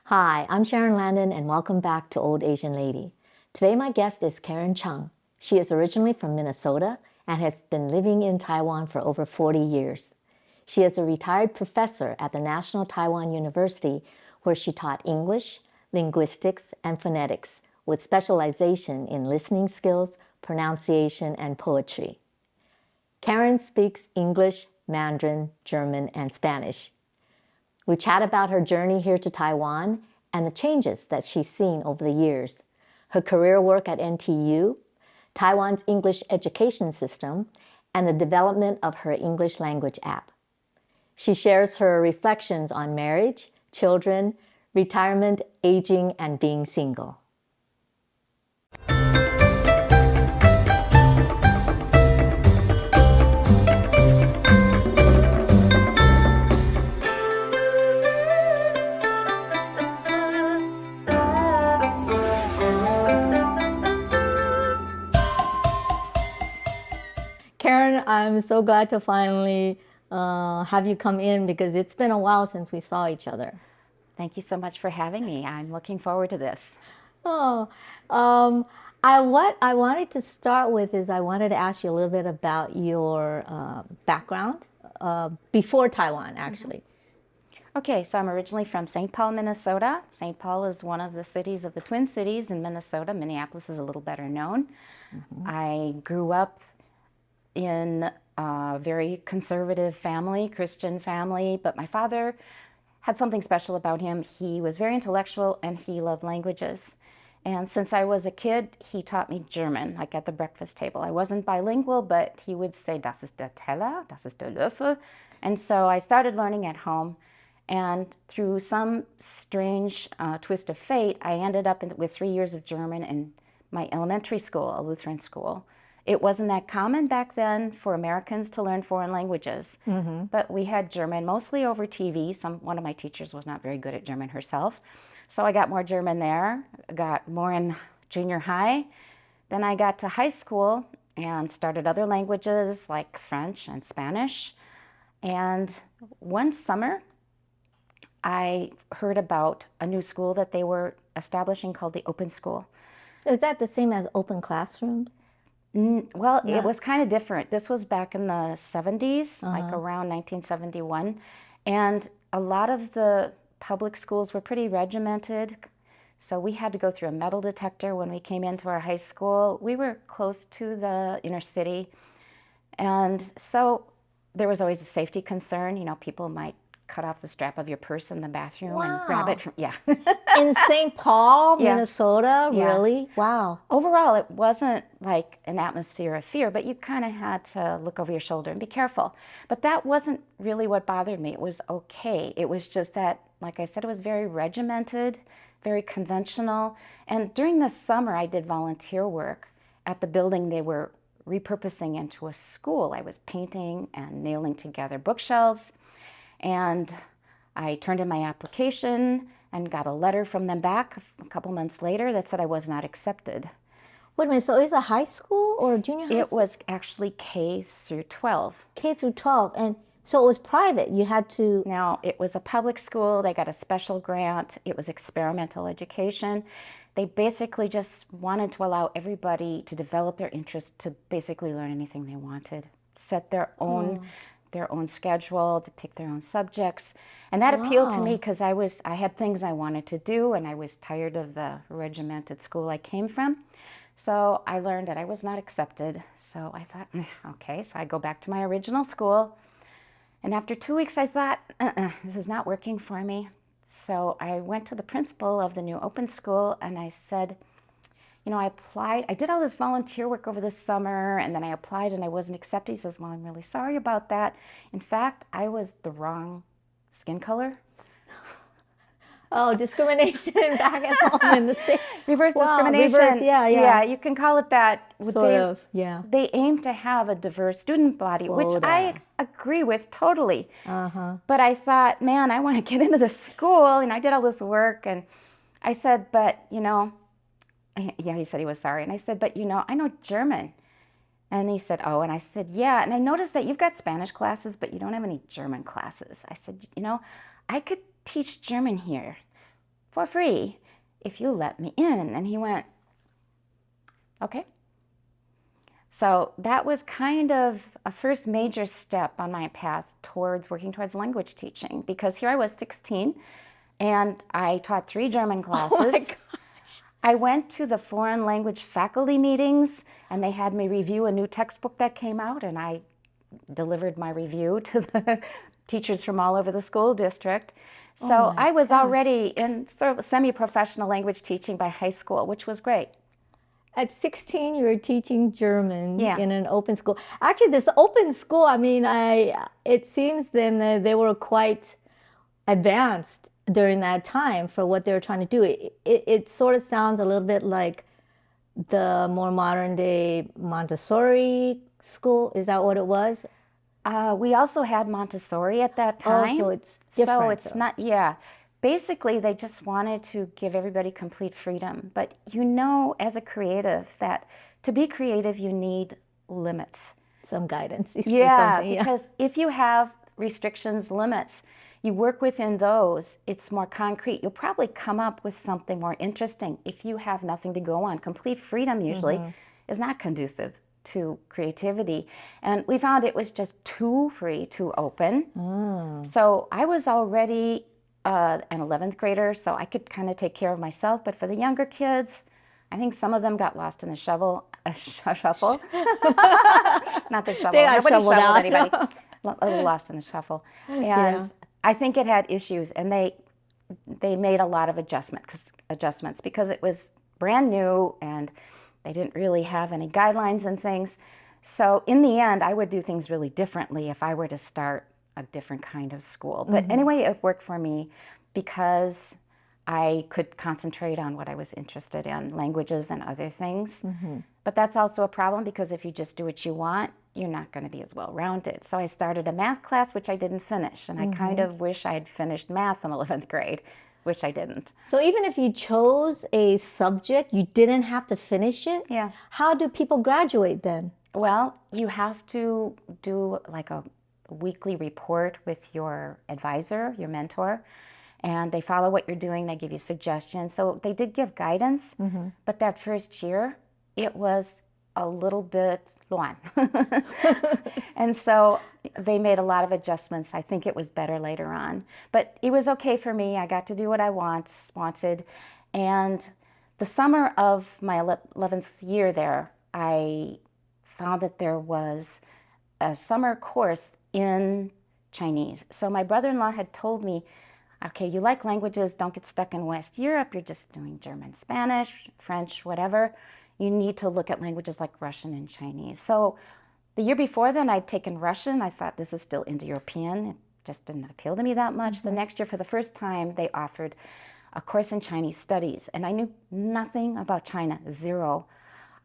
Hi, I'm Sharon Landon and welcome back to Old Asian Lady. Today my guest is Karen Chung. She is originally from Minnesota and has been living in Taiwan for over 40 years. She is a retired professor at the National Taiwan University where she taught English, linguistics, and phonetics with specialization in listening skills, pronunciation, and poetry. Karen speaks English, Mandarin, German, and Spanish. We chat about her journey here to Taiwan and the changes that she's seen over the years, her career work at NTU, Taiwan's English education system, and the development of her English language app. She shares her reflections on marriage, children, retirement, aging, and being single. Karen, I'm so glad to finally have you come in because it's been a while since we saw each other. Thank you so much for having me. I'm looking forward to this. Oh, what I wanted to start with is I wanted to ask you a little bit about your background before Taiwan, actually. Okay, so I'm originally from St. Paul, Minnesota. St. Paul is one of the cities of the Twin Cities in Minnesota. Minneapolis is a little better known. I grew up in a very conservative family, Christian family, but my father had something special about him. He was very intellectual and he loved languages. And since I was a kid, he taught me German, like at the breakfast table. I wasn't bilingual, but he would say, "Das ist der Teller, das ist der Löffel." And so I started learning at home. And through some strange twist of fate, I ended up with 3 years of German in my elementary school, a Lutheran school. It wasn't that common back then for Americans to learn foreign languages, but we had German mostly over TV. One of my teachers was not very good at German herself, so I got more German there, got more in junior high. Then I got to high school and started other languages like French and Spanish. And one summer, I heard about a new school that they were establishing called the Open School. Is that the same as open classrooms? Well, it was kind of different. This was back in the 70s, like around 1971. And a lot of the public schools were pretty regimented. So we had to go through a metal detector when we came into our high school. We were close to the inner city. And so there was always a safety concern. You know, people might cut off the strap of your purse in the bathroom and grab it from, In St. Paul, Yeah. Minnesota, Yeah. really? Wow. Overall, it wasn't like an atmosphere of fear, but you kind of had to look over your shoulder and be careful. But that wasn't really what bothered me. It was okay. It was just that, like I said, it was very regimented, very conventional. And during the summer, I did volunteer work at the building they were repurposing into a school. I was painting and nailing together bookshelves. And I turned in my application and got a letter from them back a couple months later that said I was not accepted. Wait a minute, so is it high school or junior high It school? was actually K through 12. K through 12. And so it was private. You had to. Now, it was a public school. They got a special grant. It was experimental education. They basically just wanted to allow everybody to develop their interest to basically learn anything they wanted, set their own schedule, to pick their own subjects. And that appealed to me because I had things I wanted to do and I was tired of the regimented school I came from. So I learned that I was not accepted. So I thought, okay, so I go back to my original school. And after 2 weeks, I thought, this is not working for me. So I went to the principal of the new open school and I said, you know, I applied, I did all this volunteer work over the summer and then I applied and I wasn't accepted. He says, well, I'm really sorry about that. In fact, I was the wrong skin color. Oh, discrimination back at home in the States. Reverse Wow, discrimination. reverse, yeah. Yeah, you can call it that. Sort of, yeah. They aim to have a diverse student body, which I agree with totally. But I thought, man, I want to get into the school. And I did all this work. And I said, but, you know, yeah, he said he was sorry. And I said, but, you know, I know German. And he said, oh, and I said, yeah. And I noticed that you've got Spanish classes, but you don't have any German classes. I said, you know, I could teach German here. for free if you let me in. And he went, okay. So that was kind of a first major step on my path towards working towards language teaching, because here I was 16 and I taught 3 German classes. Oh my gosh. I went to the foreign language faculty meetings and they had me review a new textbook that came out, and I delivered my review to the teachers from all over the school district. So I was already in sort of semi-professional language teaching by high school, which was great. At 16, you were teaching German Yeah. in an open school. Actually, this open school, I mean, it seems then that they were quite advanced during that time for what they were trying to do. It sort of sounds a little bit like the more modern day Montessori school. Is that what it was? We also had Montessori at that time. Oh, so it's different. So it's not, yeah. Basically, they just wanted to give everybody complete freedom. But you know, as a creative, that to be creative, you need limits. Some guidance. or Yeah, something, because if you have restrictions, limits, you work within those, it's more concrete. You'll probably come up with something more interesting. If you have nothing to go on, complete freedom usually is not conducive to creativity. And we found it was just too free, too open. So I was already an 11th grader, so I could kind of take care of myself. But for the younger kids, I think some of them got lost in the shuffle. Not the shovel. They got Nobody shoveled out. anybody. A little lost in the shuffle. And I think it had issues, and they made a lot of adjustments because it was brand new and they didn't really have any guidelines and things. So in the end, I would do things really differently if I were to start a different kind of school. But anyway, it worked for me because I could concentrate on what I was interested in, languages and other things. But that's also a problem, because if you just do what you want, you're not going to be as well-rounded. So I started a math class, which I didn't finish. And I kind of wish I had finished math in 11th grade, which I didn't. So even if you chose a subject, you didn't have to finish it? Yeah. How do people graduate then? Well, you have to do like a weekly report with your advisor, your mentor, and they follow what you're doing. They give you suggestions. So they did give guidance, but that first year, it was a little bit luan. And so they made a lot of adjustments. I think it was better later on. But it was okay for me. I got to do what I wanted. And the summer of my 11th year there, I found that there was a summer course in Chinese. So my brother-in-law had told me, okay, you like languages, don't get stuck in West Europe. You're just doing German, Spanish, French, whatever. You need to look at languages like Russian and Chinese. So the year before then, I'd taken Russian. I thought, this is still Indo-European. It just didn't appeal to me that much. The next year, for the first time, they offered a course in Chinese studies. And I knew nothing about China, zero.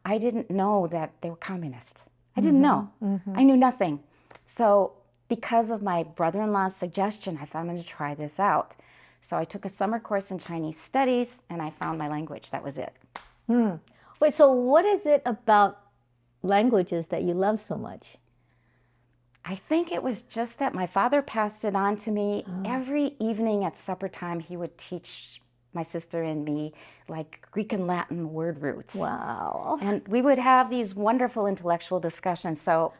I didn't know that they were communist. I didn't know. I knew nothing. So because of my brother-in-law's suggestion, I thought, I'm going to try this out. So I took a summer course in Chinese studies, and I found my language. That was it. Wait, so what is it about languages that you love so much? I think it was just that my father passed it on to me. Every evening at supper time, he would teach my sister and me like Greek and Latin word roots. Wow. And we would have these wonderful intellectual discussions. So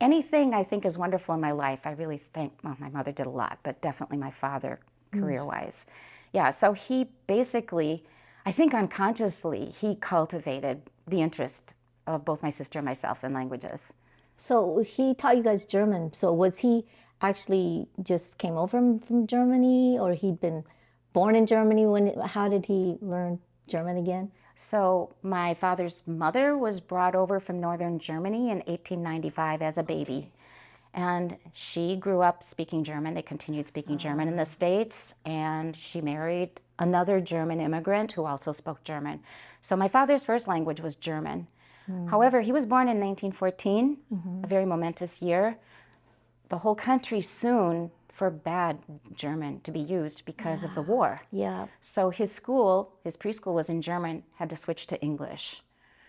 anything I think is wonderful in my life, I really think, well, my mother did a lot, but definitely my father, career-wise. Yeah, so he basically, I think unconsciously, he cultivated the interest of both my sister and myself in languages. So he taught you guys German. So was he actually just came over from Germany, or he'd been born in Germany? How did he learn German again? So my father's mother was brought over from northern Germany in 1895 as a baby. And she grew up speaking German. They continued speaking German in the States, and she married another German immigrant who also spoke German. So my father's first language was German. However, he was born in 1914, a very momentous year. The whole country soon forbade German to be used because of the war. Yeah. So his school, his preschool was in German, had to switch to English.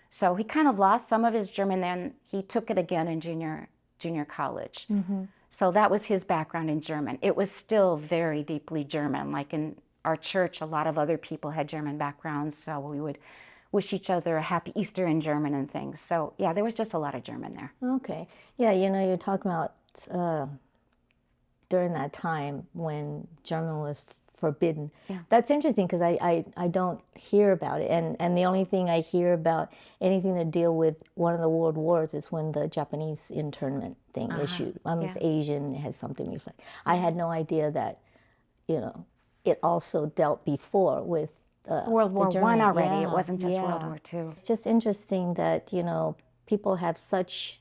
So he kind of lost some of his German then. He took it again in junior college. So that was his background in German. It was still very deeply German, like in our church, a lot of other people had German backgrounds, so we would wish each other a happy Easter in German and things. So yeah, there was just a lot of German there. Okay. Yeah, you're talking about during that time when German was forbidden. Yeah. That's interesting because I don't hear about it. And the only thing I hear about anything to deal with one of the world wars is when the Japanese internment thing issued. It's Asian, it has something to reflect. I had no idea that, it also dealt before with World War I already. Yeah, it wasn't just World War II. It's just interesting that, people have such,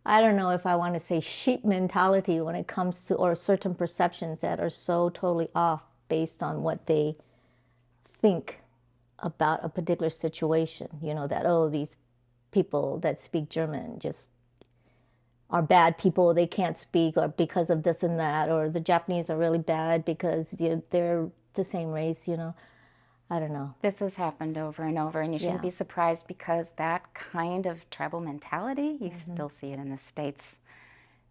I don't know if I want to say sheep mentality when it comes to, or certain perceptions that are so totally off based on what they think about a particular situation. That, oh, these people that speak German just are bad people, they can't speak, or because of this and that, or the Japanese are really bad because they're the same race, I don't know. This has happened over and over, and you shouldn't be surprised because that kind of tribal mentality, you still see it in the States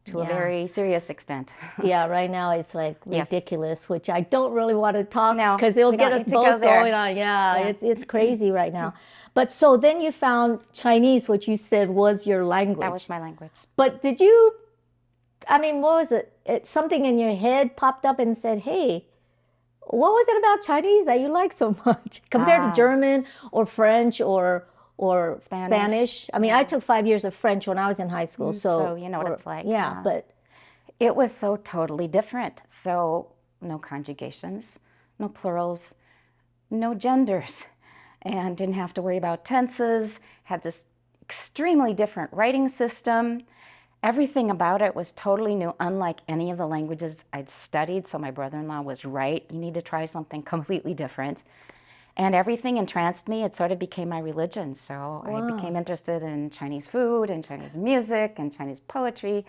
to a very serious extent. Yeah, right now it's like ridiculous, which I don't really want to talk because No, it'll get us both going on. Yeah, it's crazy right now. But so then you found Chinese, which you said was your language. That was my language. But what was it? Something in your head popped up and said, hey, what was it about Chinese that you like so much compared to German or French or Spanish? I took 5 years of French when I was in high school. So you know what it's like. Yeah, but it was so totally different. So no conjugations, no plurals, no genders, and didn't have to worry about tenses, had this extremely different writing system. Everything about it was totally new, unlike any of the languages I'd studied. So my brother-in-law was right. You need to try something completely different. And everything entranced me. It sort of became my religion. So I became interested in Chinese food and Chinese music and Chinese poetry,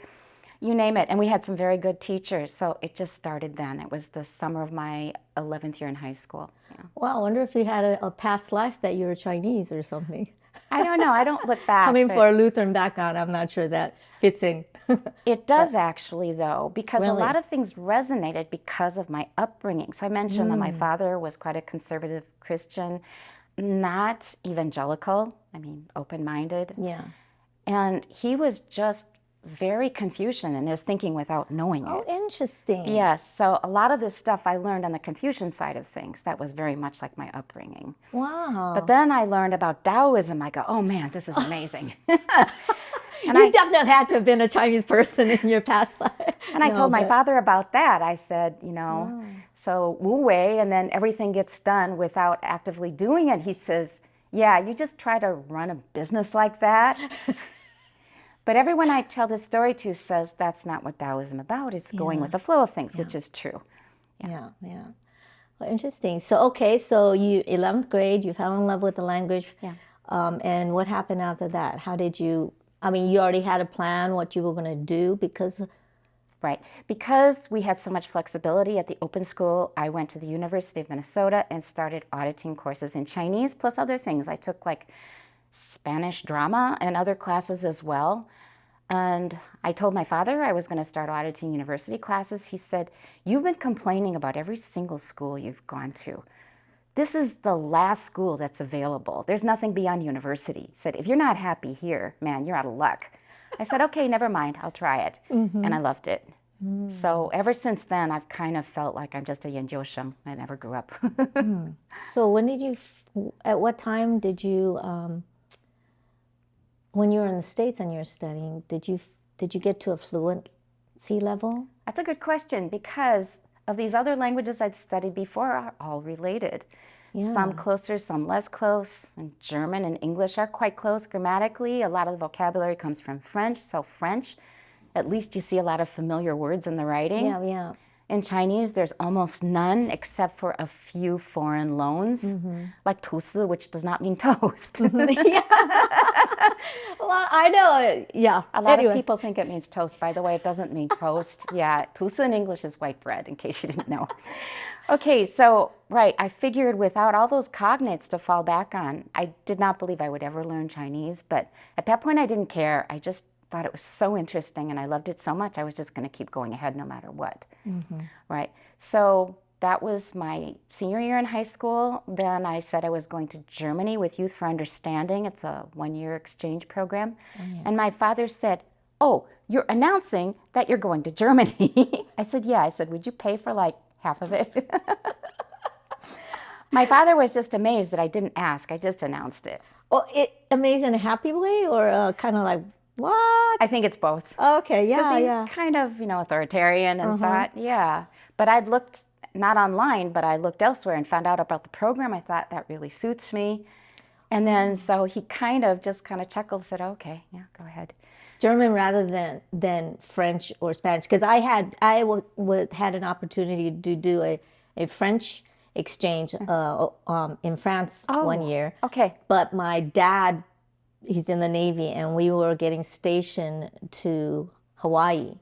you name it. And we had some very good teachers. So it just started then. It was the summer of my 11th year in high school. Yeah. Well, I wonder if you had a past life that you were Chinese or something. I don't know. I don't look back. Coming for a Lutheran background, I'm not sure that fits in. It does actually, though, because Really? a lot of things resonated because of my upbringing. So I mentioned that my father was quite a conservative Christian, not evangelical, open-minded. Yeah. And he was just very Confucian in his thinking without knowing it. Oh, interesting. Yes, so a lot of this stuff I learned on the Confucian side of things. That was very much like my upbringing. Wow. But then I learned about Taoism. I go, oh man, this is amazing. And you definitely had to have been a Chinese person in your past life. And I told my father about that. I said, so Wu Wei, and then everything gets done without actively doing it. He says, yeah, you just try to run a business like that. But everyone I tell this story to says that's not what Taoism is about. It's going with the flow of things, which is true. Yeah. Well, interesting. So you 11th grade, you fell in love with the language. Yeah. And what happened after that? How did you? You already had a plan what you were going to do because. Right. Because we had so much flexibility at the open school, I went to the University of Minnesota and started auditing courses in Chinese plus other things. I took Spanish drama and other classes as well. And I told my father I was going to start auditing university classes. He said, you've been complaining about every single school you've gone to. This is the last school that's available. There's nothing beyond university. He said, if you're not happy here, man, you're out of luck. I said, okay, never mind, I'll try it. And I loved it. So ever since then, I've kind of felt like I'm just a Yanjiusheng. I never grew up. So at what time did you, when you were in the States and you were studying, did you get to a fluency level? That's a good question because of these other languages I'd studied before are all related. Yeah. Some closer, some less close. And German and English are quite close grammatically. A lot of the vocabulary comes from French, so French, at least you see a lot of familiar words in the writing. Yeah. In Chinese, there's almost none except for a few foreign loans, like 吐司, which does not mean toast. I know. Yeah. A lot of people think it means toast. By the way, it doesn't mean toast. Yeah, 吐司in English is white bread, in case you didn't know. Okay, so, right, I figured without all those cognates to fall back on, I did not believe I would ever learn Chinese, but at that point I didn't care. I just thought it was so interesting and I loved it so much, I was just going to keep going ahead no matter what. Right. So that was my senior year in high school. Then I said I was going to Germany with Youth for Understanding. It's a one-year exchange program. And my father said, "Oh, you're announcing that you're going to Germany." I said, "Yeah." I said, "Would you pay for like half of it?" My father was just amazed that I didn't ask. I just announced it. Well, amazed in a happy way or kind of like, what? I think it's both. Okay, yeah, Because yeah. he's kind of, authoritarian and thought, yeah. But I'd looked, not online, but I looked elsewhere and found out about the program. I thought that really suits me. And then so he kind of chuckled, said, "Okay, yeah, go ahead." German rather than French or Spanish, because I had an opportunity to do a French exchange in France one year. Okay. But my dad, he's in the Navy, and we were getting stationed to Hawaii.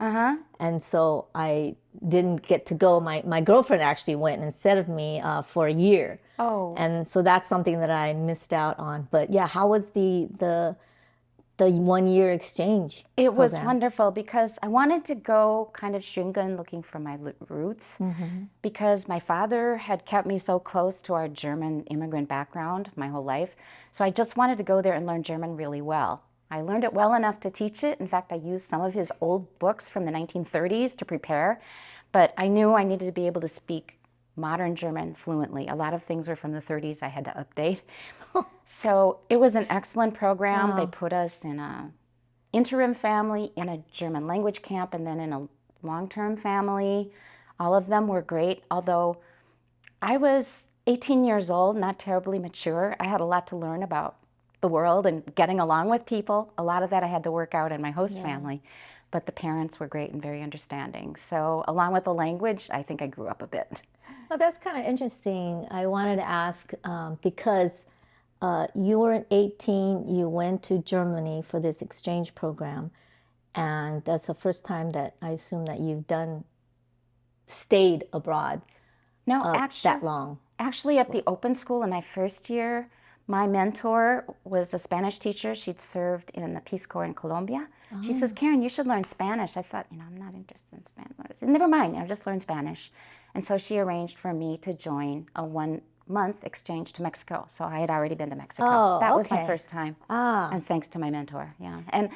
And so I didn't get to go. My girlfriend actually went instead of me for a year. Oh. And so that's something that I missed out on. But yeah, how was the 1 year exchange It was program? wonderful because I wanted to go kind of shungan, looking for my roots, because my father had kept me so close to our German immigrant background my whole life. So I just wanted to go there and learn German really well. I learned it well enough to teach it. In fact, I used some of his old books from the 1930s to prepare, but I knew I needed to be able to speak modern German fluently. A lot of things were from the 30s I had to update. So it was an excellent program. They put us in a interim family, in a German language camp, and then in a long-term family. All of them were great, although I was 18 years old, not terribly mature. I had a lot to learn about the world and getting along with people. A lot of that I had to work out in my host family, but the parents were great and very understanding. So along with the language, I think I grew up a bit. Well, that's kind of interesting. I wanted to ask because you were 18, you went to Germany for this exchange program, and that's the first time that I assume that you've stayed abroad No, that long. Actually, at the open school in my first year, my mentor was a Spanish teacher. She'd served in the Peace Corps in Colombia. She says, "Karen, you should learn Spanish." I thought, I'm not interested in Spanish. Never mind, I'll just learn Spanish. And so she arranged for me to join a 1-month exchange to Mexico. So I had already been to Mexico. Oh, that was my okay. first time. And thanks to my mentor, yeah. And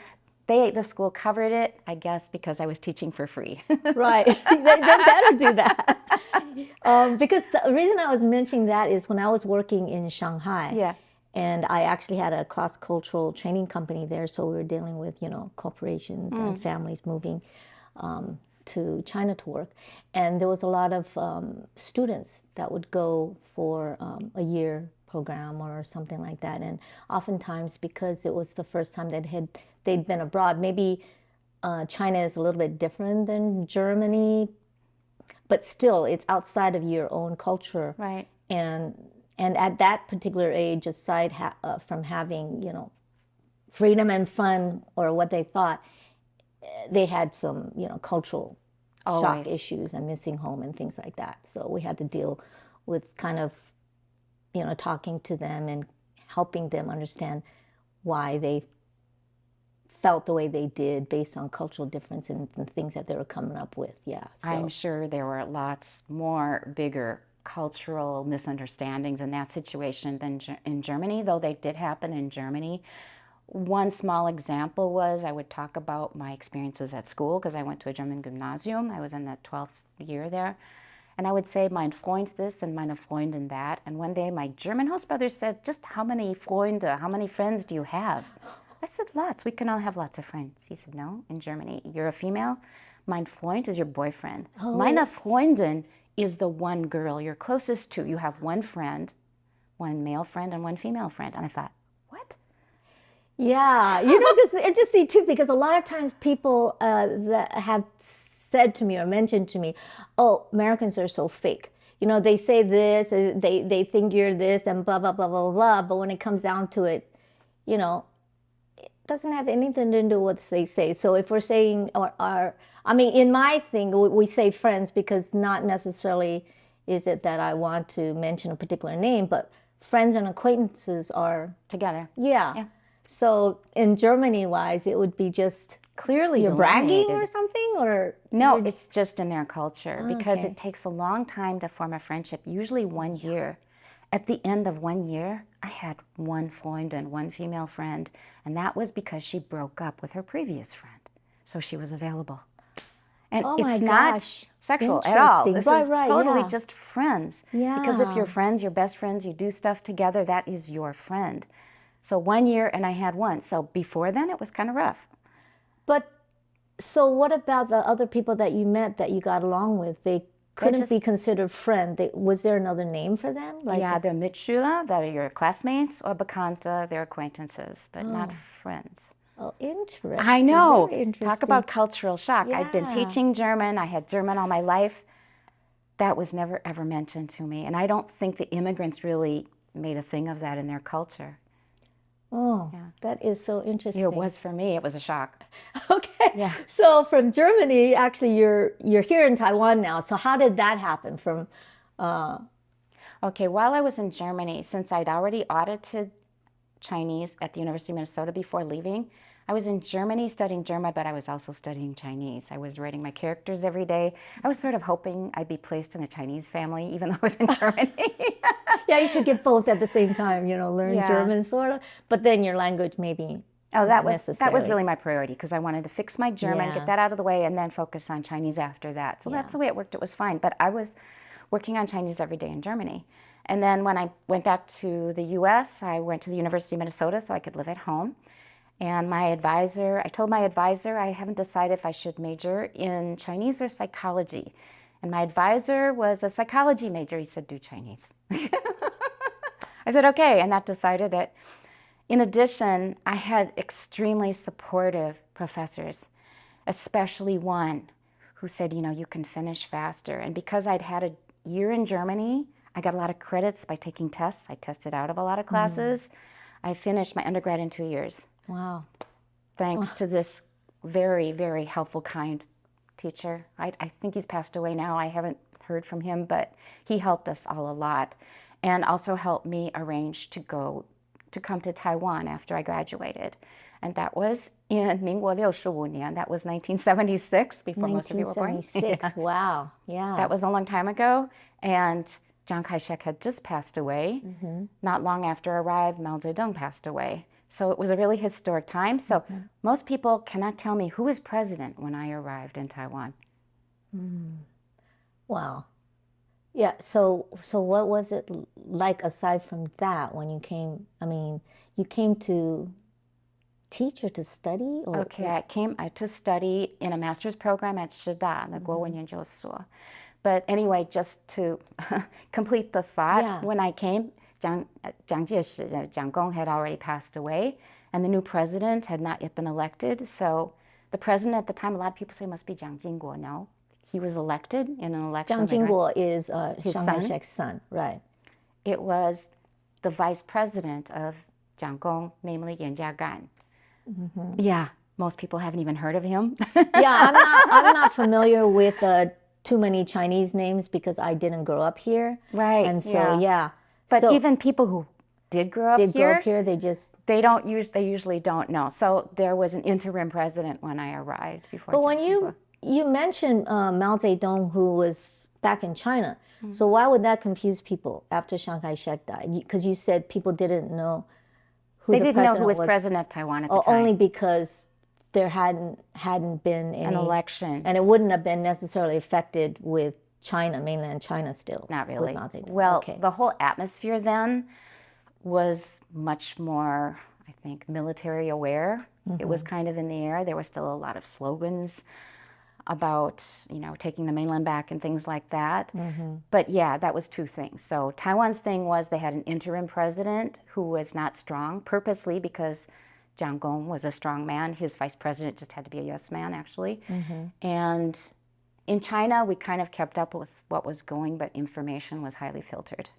the school covered it, I guess, because I was teaching for free. Right. They better do that. Because the reason I was mentioning that is when I was working in Shanghai. Yeah. And I actually had a cross-cultural training company there, so we were dealing with, corporations and families moving to China to work. And there was a lot of students that would go for a year program or something like that. And oftentimes, because it was the first time they'd been abroad, maybe China is a little bit different than Germany, but still, it's outside of your own culture. Right. And at that particular age, aside from having, freedom and fun or what they thought, they had some, cultural shock issues and missing home and things like that. So we had to deal with kind of, talking to them and helping them understand why they felt the way they did based on cultural difference and the things that they were coming up with. Yeah. So. I'm sure there were lots more bigger cultural misunderstandings in that situation than in Germany, though they did happen in Germany. One small example was I would talk about my experiences at school because I went to a German gymnasium. I was in the 12th year there. And I would say, mein Freund this and meine Freundin that. And one day my German host brother said, "Just how many Freunde, how many friends do you have?" I said, "Lots. We can all have lots of friends." He said, "No, in Germany, you're a female. Mein Freund is your boyfriend. Meine Freundin is the one girl you're closest to. You have one friend, one male friend and one female friend." And I thought, what? Yeah, this is interesting too, because a lot of times people that have said to me or mentioned to me, "Oh, Americans are so fake. They say this, they think you're this and blah, blah, blah, blah, blah. But when it comes down to it, it doesn't have anything to do with what they say." So if we're saying, in my thing, we say friends because not necessarily is it that I want to mention a particular name, but friends and acquaintances are Together. Yeah. So in Germany-wise, it would be just Clearly you're bragging or delineated. something, or No, you're it's just in their culture because okay. it takes a long time to form a friendship, usually 1 year. At the end of 1 year, I had one Freundin, one female friend, and that was because she broke up with her previous friend. So she was available. And Oh my it's not gosh. sexual at all. Interesting. This Right, is right, totally yeah. just friends. Because if you're Yeah. friends, you're best friends, you do stuff together, that is your friend. So 1 year and I had one. So before then, it was kind of rough. But so what about the other people that you met that you got along with? They couldn't be just- considered friend. Was there another name for them? Like Yeah, they're Mitschüler, that are your classmates, or Bekannte, they're acquaintances, but not friends. oh, interesting. I know. Very interesting. Talk about cultural shock. I've been Yeah. teaching German. I had German all my life. That was never ever mentioned to me. And I don't think the immigrants really made a thing of that in their culture. Oh, that is so interesting. It was for me. It was a shock. Okay. Yeah. So from Germany, actually, you're here in Taiwan now. So how did that happen? From Okay, while I was in Germany, since I'd already audited Chinese at the University of Minnesota before leaving, I was in Germany studying German, but I was also studying Chinese. I was writing my characters every day. I was sort of hoping I'd be placed in a Chinese family, even though I was in Germany. yeah, you could get both at the same time. Learn Yeah. German sort of, but then your language maybe. Oh, that was necessarily. really my priority because I wanted to fix my German, Yeah. get that out of the way, and then focus on Chinese after that. So that's the way it worked. It was fine. But I was working on Chinese every day in Germany. And then when I went back to the US, I went to the University of Minnesota so I could live at home. And I told my advisor I haven't decided if I should major in Chinese or psychology. And my advisor was a psychology major. He said, do Chinese. I said, okay, and that decided it. In addition, I had extremely supportive professors, especially one who said, you can finish faster. And because I'd had a year in Germany, I got a lot of credits by taking tests. I tested out of a lot of classes. I finished my undergrad in 2 years. Wow. Thanks to this very, very helpful, kind teacher. I think he's passed away now. I haven't heard from him, but he helped us all a lot and also helped me arrange to come to Taiwan after I graduated. And that was in 民国65年. That was 1976, before most of you were born. 1976. Wow. Yeah. That was a long time ago. And Chiang Kai-shek had just passed away. Not long after I arrived, Mao Zedong passed away. So it was a really historic time. So most people cannot tell me who was president when I arrived in Taiwan. Wow. Yeah. So what was it like aside from that when you came? I mean, you came to teach or to study? Or Okay, I came to study in a master's program at Shida, the Guowen Yanjiusuo. But anyway, just to complete the thought, when I came, Jiang Jieshi, Jiang Gong had already passed away, and the new president had not yet been elected. So the president at the time, a lot of people say must be Jiang Jingguo. No, he was elected in an election. Jiang Jingguo is Chiang son. Kai-shek's son, right? It was the vice president of Jiang Gong, namely Yan Jiagan. Yeah, most people haven't even heard of him. Yeah, I'm not familiar with too many Chinese names because I didn't grow up here. Right. And so But so, even people who did grow up here, they usually don't know. So there was an interim president when I arrived before. But when you mentioned Mao Zedong, who was back in China, so why would that confuse people after Chiang Kai-shek died? Because you said people didn't know who they the didn't know president who was president of Taiwan at the Oh, time. only because there hadn't been any An election. and it wouldn't have been necessarily affected with China, mainland China still. Not with really. Mao Zedong. Well, Okay. the whole atmosphere then was much more, I think, military aware. It was kind of in the air. There were still a lot of slogans about, taking the mainland back and things like that. But yeah, that was two things. So Taiwan's thing was they had an interim president who was not strong, purposely because Jiang Gong was a strong man. His vice president just had to be a yes man, actually. And in China, we kind of kept up with what was going, but information was highly filtered.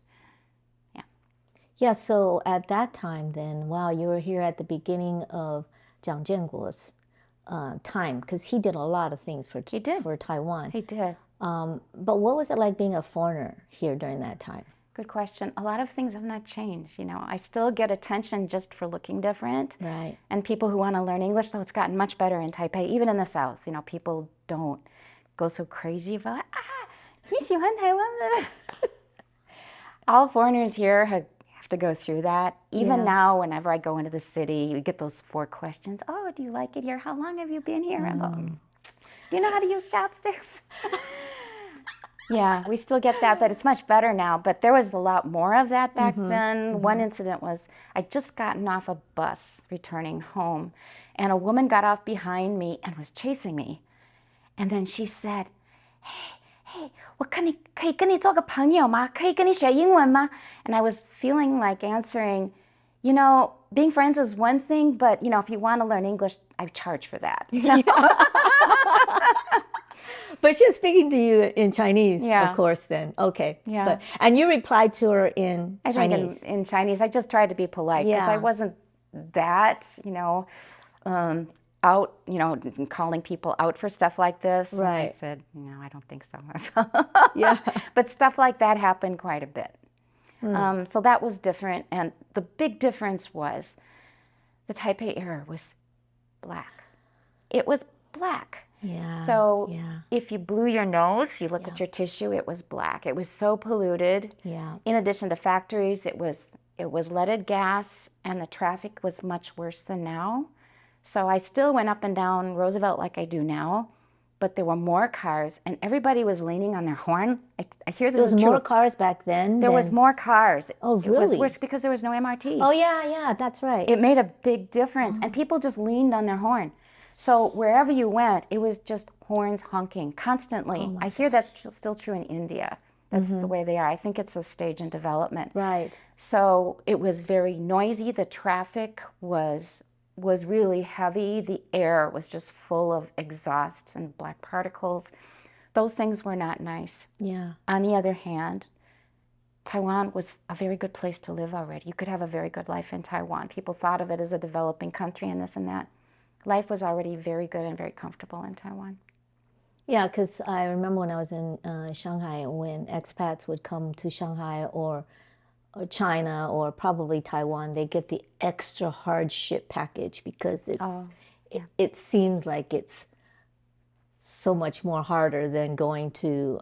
Yeah, so at that time then, wow, you were here at the beginning of Jiang Jianguo's time, because he did a lot of things for Taiwan. He did. But what was it like being a foreigner here during that time? Good question. A lot of things have not changed. You know, I still get attention just for looking different. Right. And people who want to learn English, though it's gotten much better in Taipei, even in the South. You know, people don't go so crazy about, 你喜欢台湾的? All foreigners here have to go through that. Even now, whenever I go into the city, you get those 4 questions. Oh, do you like it here? How long have you been here? I go, do you know how to use chopsticks? Yeah, we still get that, but it's much better now. But there was a lot more of that back then. One incident was I'd just gotten off a bus returning home, and a woman got off behind me and was chasing me. And then she said, hey, 我可以跟你做个朋友吗? 可以跟你学英文吗? And I was feeling like answering, you know, being friends is one thing, but, you know, if you want to learn English, I charge for that. So. But she's speaking to you in Chinese, Yeah. of course, then. Okay. Yeah. And you replied to her in Chinese. I think in Chinese, I just tried to be polite because I wasn't that, you know, out, you know, calling people out for stuff like this. Right. And I said, no, I don't think so. Yeah. But stuff like that happened quite a bit. So that was different. And the big difference was the Taipei era was black. It was black. Yeah. So if you blew your nose, you look at your tissue, it was black. It was so polluted. Yeah. In addition to factories, it was leaded gas, and the traffic was much worse than now. So I still went up and down Roosevelt like I do now, but there were more cars, and everybody was leaning on their horn. I hear this is true. There was more cars back then? There was more cars. Oh, really? It was worse because there was no MRT. Oh, yeah, that's right. It made a big difference, and people just leaned on their horn. So wherever you went, it was just horns honking constantly. I hear that's still true in India. That's the way they are. I think it's a stage in development. Right. So it was very noisy. The traffic was really heavy. The air was just full of exhaust and black particles. Those things were not nice. Yeah. On the other hand, Taiwan was a very good place to live already. You could have a very good life in Taiwan. People thought of it as a developing country and this and that. Life was already very good and very comfortable in Taiwan. Yeah, because I remember when I was in Shanghai, when expats would come to Shanghai or China or probably Taiwan, they get the extra hardship package because it seems like it's so much more harder than going to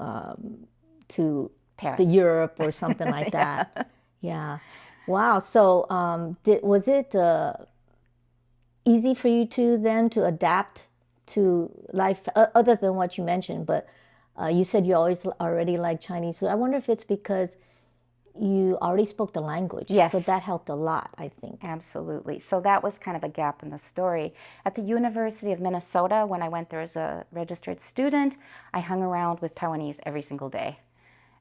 Paris. Europe or something like that. Yeah. Wow. So was it easy for you to adapt to life, other than what you mentioned? But you said you already liked Chinese food. I wonder if it's because you already spoke the language. Yes. So that helped a lot, I think. Absolutely. So that was kind of a gap in the story. At the University of Minnesota, when I went there as a registered student, I hung around with Taiwanese every single day,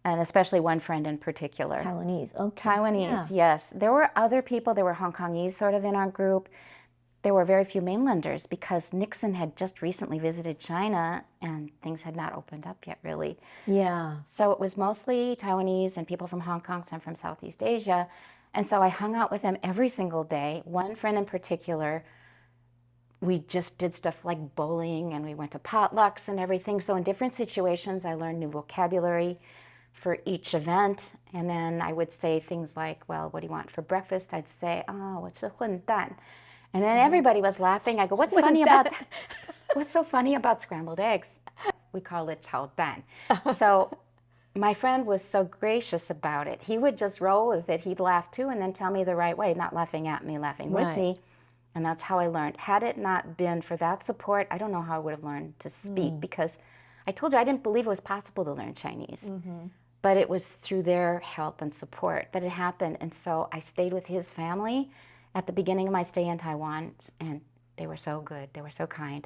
and especially one friend in particular. Taiwanese, okay. Taiwanese, yes. There were other people. There were Hong Kongese sort of in our group. There were very few mainlanders because Nixon had just recently visited China and things had not opened up yet, really. Yeah. So it was mostly Taiwanese and people from Hong Kong, some from Southeast Asia. And so I hung out with them every single day. One friend in particular, we just did stuff like bowling and we went to potlucks and everything. So in different situations, I learned new vocabulary for each event. And then I would say things like, well, what do you want for breakfast? I'd say, oh, what's a 混蛋? And then everybody was laughing. I go, what's so funny about scrambled eggs? We call it 炒蛋. So my friend was so gracious about it. He would just roll with it. He'd laugh too and then tell me the right way, not laughing at me, laughing with me. And that's how I learned. Had it not been for that support, I don't know how I would have learned to speak because I told you I didn't believe it was possible to learn Chinese. But it was through their help and support that it happened. And so I stayed with his family at the beginning of my stay in Taiwan, and they were so good. They were so kind.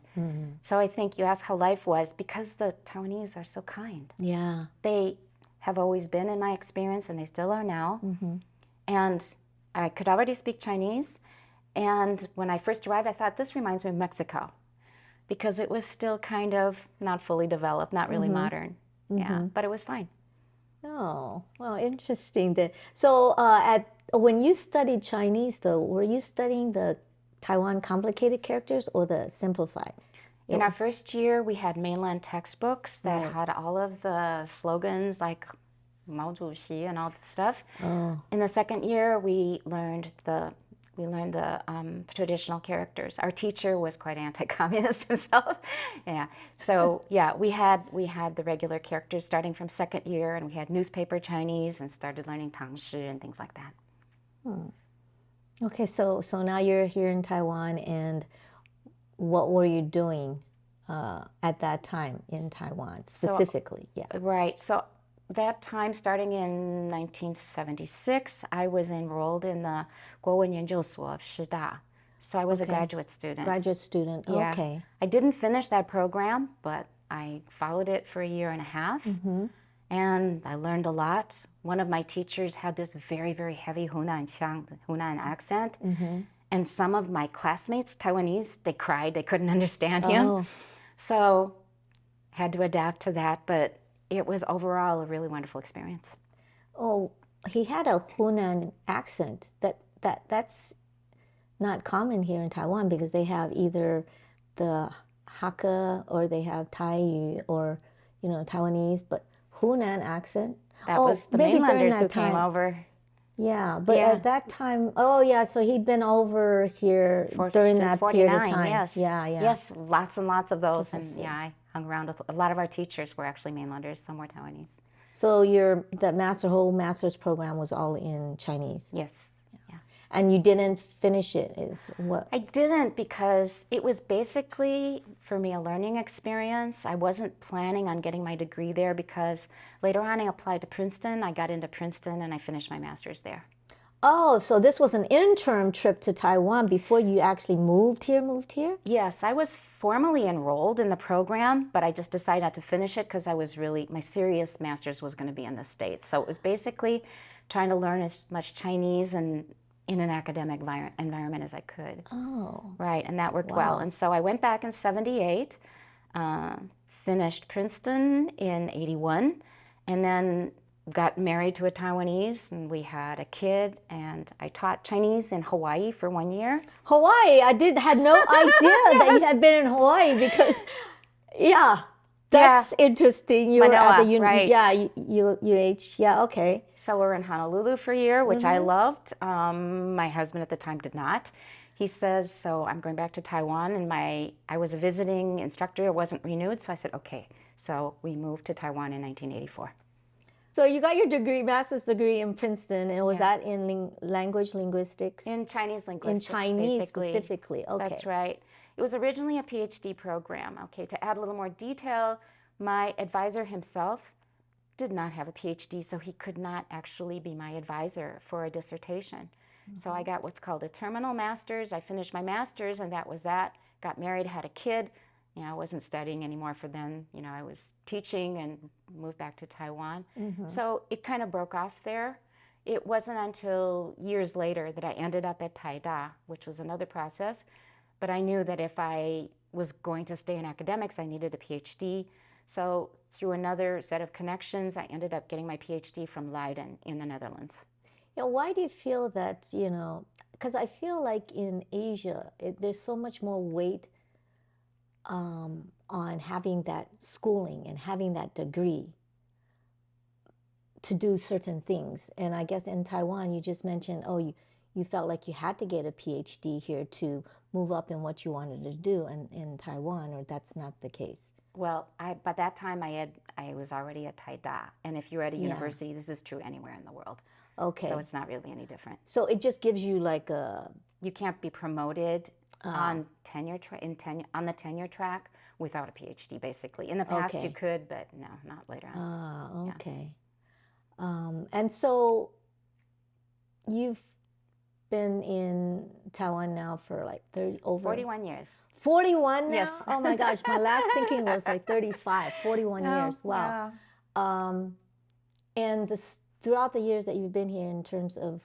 So I think you ask how life was because the Taiwanese are so kind. Yeah. They have always been, in my experience, and they still are now. And I could already speak Chinese. And when I first arrived, I thought, this reminds me of Mexico because it was still kind of not fully developed, not really modern. Yeah, but it was fine. Oh, well, interesting. So when you studied Chinese, though, were you studying the Taiwan complicated characters or the simplified? In our first year, we had mainland textbooks that had all of the slogans like Mao Zedong and all that stuff. Oh. In the second year, we learned the traditional characters. Our teacher was quite anti-communist himself. Yeah. So yeah, we had the regular characters starting from second year, and we had newspaper Chinese and started learning Tangshi and things like that. Okay, so now you're here in Taiwan, and what were you doing at that time in Taiwan specifically? Yeah. Right. So that time, starting in 1976, I was enrolled in the 国文研究所 of Shida. So I was a graduate student. Graduate student. Yeah. Okay. I didn't finish that program, but I followed it for a year and a half, and I learned a lot. One of my teachers had this very, very heavy Hunan accent, and some of my classmates, Taiwanese, they cried. They couldn't understand him. So had to adapt to that, but it was overall a really wonderful experience. Oh, he had a Hunan accent. That's not common here in Taiwan, because they have either the Hakka or they have Taiyu or Taiwanese, but Hunan accent. That was the maybe during mainlanders that who time. came over. Yeah, but at that time, so he'd been over here during since that 49, period of time. Yes. Yeah. Yes, lots and lots of those. And yeah, I hung around with a lot of our teachers were actually mainlanders, some were Taiwanese. So whole master's program was all in Chinese. Yes. Yeah. And you didn't finish it, is what? I didn't, because it was basically, for me, a learning experience. I wasn't planning on getting my degree there, because later on I applied to Princeton. I got into Princeton and I finished my master's there. Oh, so this was an interim trip to Taiwan before you actually moved here? Yes, I was formally enrolled in the program, but I just decided not to finish it because my serious master's was going to be in the States. So it was basically trying to learn as much Chinese and in an academic environment as I could. Oh. Right, and that worked well. And so I went back in 78, finished Princeton in 81, and then got married to a Taiwanese, and we had a kid, and I taught Chinese in Hawaii for 1 year. Hawaii, I had no idea that you had been in Hawaii, because, that's interesting. You were at the right. UH, okay. So we were in Honolulu for a year, which I loved. My husband at the time did not. He says, so I'm going back to Taiwan, and I was a visiting instructor. It wasn't renewed, so I said, okay. So we moved to Taiwan in 1984. So you got your degree, master's degree in Princeton, and was that in language linguistics? In Chinese linguistics, in Chinese basically. Specifically, okay. That's right. It was originally a PhD program. Okay, to add a little more detail, my advisor himself did not have a PhD, so he could not actually be my advisor for a dissertation. So I got what's called a terminal master's. I finished my master's, and that was that. Got married, had a kid. I wasn't studying anymore for then. I was teaching and moved back to Taiwan. So it kind of broke off there. It wasn't until years later that I ended up at Taida, which was another process. But I knew that if I was going to stay in academics, I needed a PhD. So through another set of connections, I ended up getting my PhD from Leiden in the Netherlands. Why do you feel that, because I feel like in Asia, there's so much more weight on having that schooling and having that degree to do certain things. And I guess in Taiwan, you just mentioned, you felt like you had to get a PhD here to move up in what you wanted to do in Taiwan, or that's not the case? Well, by that time I was already at Taida, and if you're at a university, this is true anywhere in the world. Okay. So it's not really any different. So it just gives you like a... You can't be promoted on on the tenure track without a PhD, basically. In the past you could, but no, not later on. Okay. And so you've been in Taiwan now for like 41 years. 41 now? Yes. Oh my gosh, my last thinking was like 35, 41 years. Wow. Yeah. And throughout the years that you've been here in terms of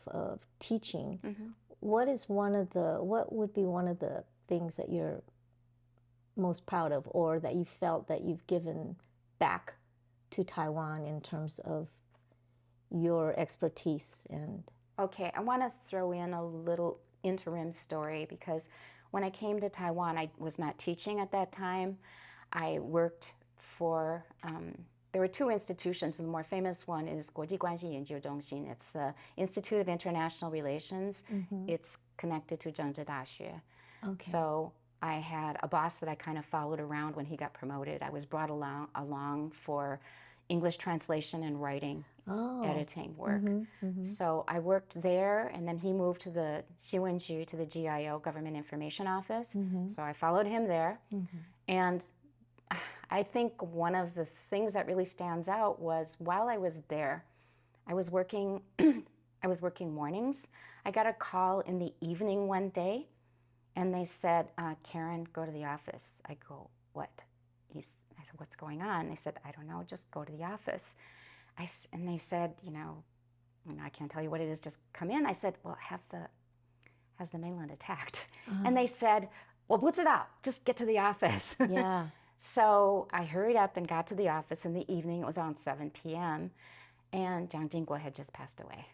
teaching, what would be one of the things that you're most proud of, or that you felt that you've given back to Taiwan in terms of your expertise? And okay, I want to throw in a little interim story, because when I came to Taiwan, I was not teaching at that time. I worked for there were two institutions. The more famous one is 国际关系研究中心. It's the Institute of International Relations. It's connected to 政治大学. Okay. So I had a boss that I kind of followed around when he got promoted. I was brought along for English translation and writing, editing work. So I worked there, and then he moved to the 新闻局, to the GIO, Government Information Office. So I followed him there. And I think one of the things that really stands out was while I was there, I was working mornings. I got a call in the evening one day, and they said, Karen, go to the office. I go, what? I said, what's going on? They said, I don't know, just go to the office. And they said, I can't tell you what it is, just come in. I said, well, has the mainland attacked? And they said, well, 不知道, just get to the office. Yeah. So I hurried up and got to the office in the evening. It was around 7 p.m. And Jiang Jingguo had just passed away.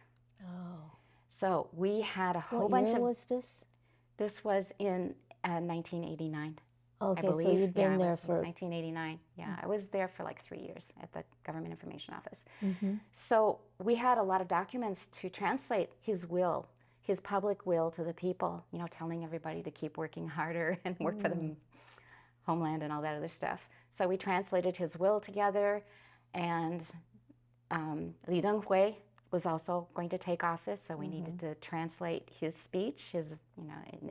Oh. So we had a whole What bunch year of... was this? This was in 1989. Okay, I believe. so you've been Yeah, there it was for... 1989. Yeah, I was there for like 3 years at the Government Information Office. So we had a lot of documents to translate his will, his public will to the people, telling everybody to keep working harder and work for the homeland and all that other stuff. So we translated his will together, and Li Denghui was also going to take office, so we needed to translate his speech, his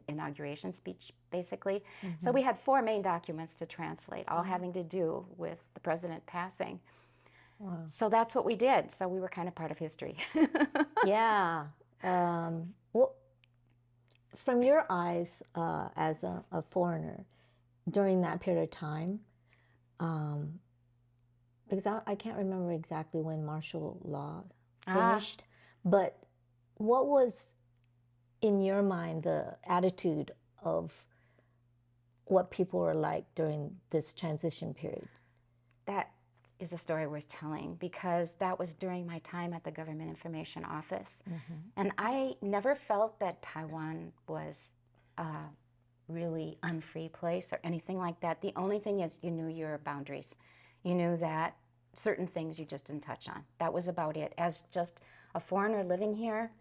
inauguration speech, basically. So we had 4 main documents to translate, all having to do with the president passing. Wow. So that's what we did. So we were kind of part of history. Yeah. Well, from your eyes as a foreigner during that period of time, because I can't remember exactly when martial law finished, but what was in your mind the attitude of what people were like during this transition period? That is a story worth telling, because that was during my time at the Government Information Office. And I never felt that Taiwan was a really unfree place or anything like that. The only thing is you knew your boundaries. You knew that certain things you just didn't touch on. That was about it. As just a foreigner living here,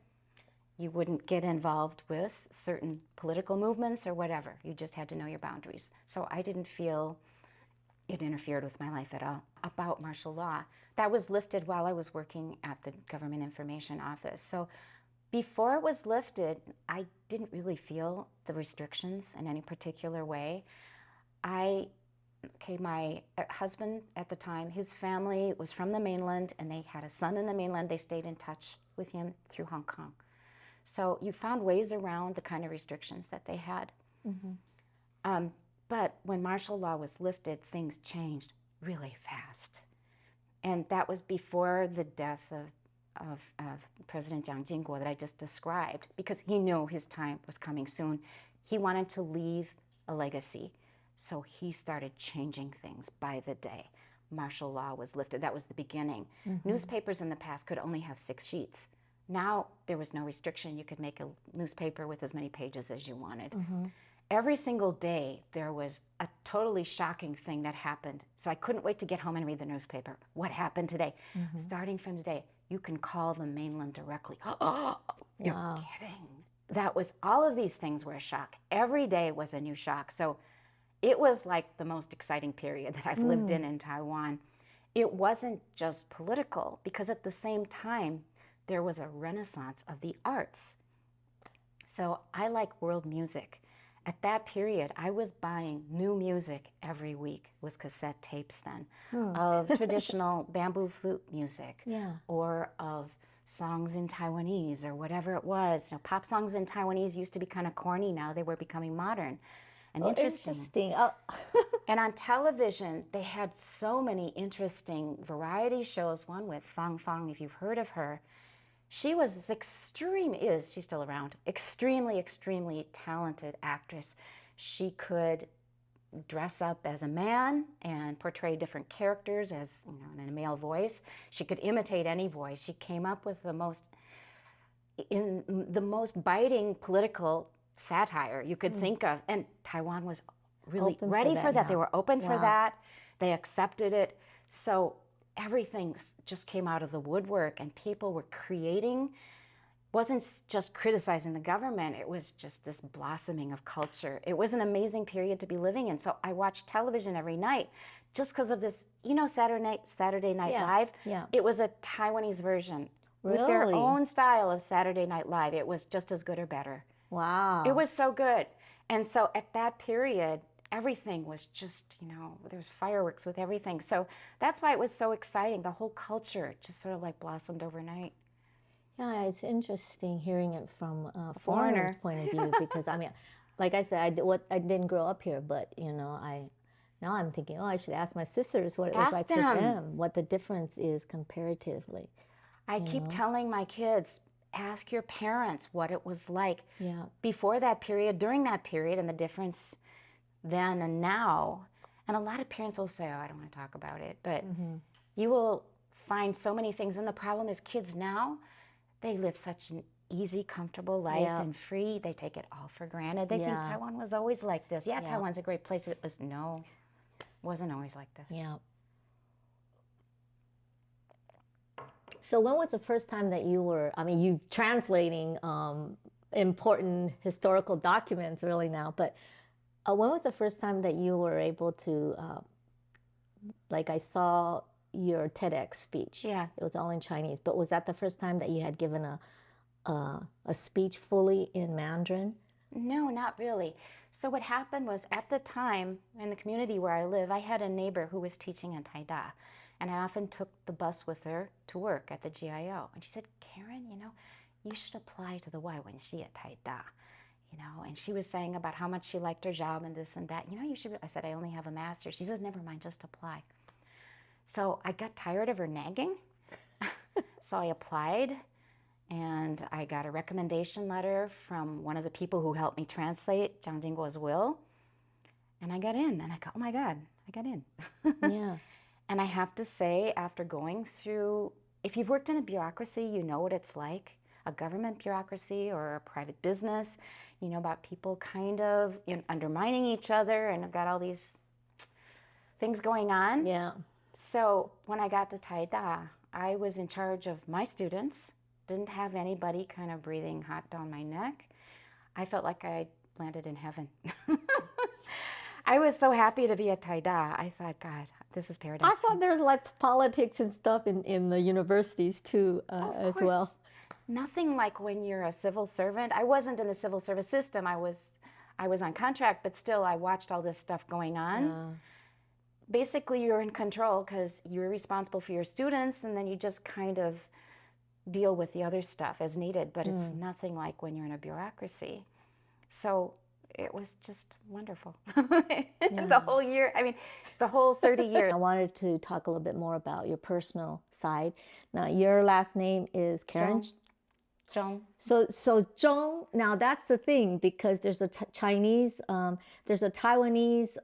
you wouldn't get involved with certain political movements or whatever. You just had to know your boundaries. So I didn't feel it interfered with my life at all. About martial law, that was lifted while I was working at the Government Information Office. So before it was lifted, I didn't really feel the restrictions in any particular way. My husband at the time, his family was from the mainland, and they had a son in the mainland. They stayed in touch with him through Hong Kong. So you found ways around the kind of restrictions that they had. But when martial law was lifted, things changed really fast. And that was before the death of President Jiang Jingguo that I just described, because he knew his time was coming soon. He wanted to leave a legacy. So he started changing things by the day. Martial law was lifted. That was the beginning. Newspapers in the past could only have 6 sheets. Now there was no restriction. You could make a newspaper with as many pages as you wanted. Every single day there was a totally shocking thing that happened. So I couldn't wait to get home and read the newspaper. What happened today? Starting from today, you can call the mainland directly. Oh, you're kidding. That was, all of these things were a shock. Every day was a new shock. So it was like the most exciting period that I've lived in Taiwan. It wasn't just political, because at the same time, there was a renaissance of the arts. So I like world music. At that period, I was buying new music every week. It was cassette tapes then, of traditional bamboo flute music, or of songs in Taiwanese, or whatever it was. Pop songs in Taiwanese used to be kind of corny. Now they were becoming modern and interesting. And on television, they had so many interesting variety shows. One with Fang Fang, if you've heard of her. She was she's still around, extremely talented actress. She could dress up as a man and portray different characters as, in a male voice. She could imitate any voice. She came up with the most biting political satire you could think of, and Taiwan was really ready for that. They were open for that. They accepted it. So everything just came out of the woodwork, and people were creating. Wasn't just criticizing the government, it was just this blossoming of culture. It was an amazing period to be living in. So I watched television every night just because of this, Saturday Night Live. Yeah. It was a Taiwanese version with their Really? own style of Saturday Night Live. It was just as good or better. Wow. It was so good. And so at that period, everything was just, there was fireworks with everything. So that's why it was so exciting. The whole culture just sort of like blossomed overnight. Yeah, it's interesting hearing it from a foreigner foreigner's point of view because I mean, like I said, I didn't grow up here, but now I'm thinking, I should ask my sisters what it was like for them, what the difference is comparatively. I keep telling my kids, ask your parents what it was like before that period, during that period, and the difference then and now. And a lot of parents will say, I don't want to talk about it, but you will find so many things. And the problem is kids now, they live such an easy, comfortable life and free. They take it all for granted. They think Taiwan was always like this. Yeah, Taiwan's a great place. It wasn't always like this. Yeah. So when was the first time that you translating important historical documents really now, but when was the first time that you were able to, like I saw your TEDx speech. Yeah. It was all in Chinese. But was that the first time that you had given a speech fully in Mandarin? No, not really. So what happened was at the time in the community where I live, I had a neighbor who was teaching in Taida. And I often took the bus with her to work at the GIO. And she said, Karen, you should apply to the YWNC at Taida. And she was saying about how much she liked her job and this and that. You should. I said, I only have a master's. She says, never mind, just apply. So I got tired of her nagging, so I applied, and I got a recommendation letter from one of the people who helped me translate Zhang Jingguo's will, and I got in, and I go, oh my God, I got in. Yeah. And I have to say, after going through, if you've worked in a bureaucracy, you know what it's like, a government bureaucracy or a private business, about people kind of undermining each other, and I've got all these things going on. Yeah. So when I got to Taida, I was in charge of my students, didn't have anybody kind of breathing hot down my neck. I felt like I landed in heaven. I was so happy to be at Taida. I thought, God, this is paradise. I thought there's like politics and stuff in the universities too as well. Nothing like when you're a civil servant. I wasn't in the civil service system. I was on contract, but still I watched all this stuff going on. Yeah. Basically, you're in control because you're responsible for your students, and then you just kind of deal with the other stuff as needed, but it's nothing like when you're in a bureaucracy. So it was just wonderful. The whole year, the whole 30 years. I wanted to talk a little bit more about your personal side. Now, your last name is Karen Chung. So Zhong, now that's the thing, because there's a Chinese, there's a Taiwanese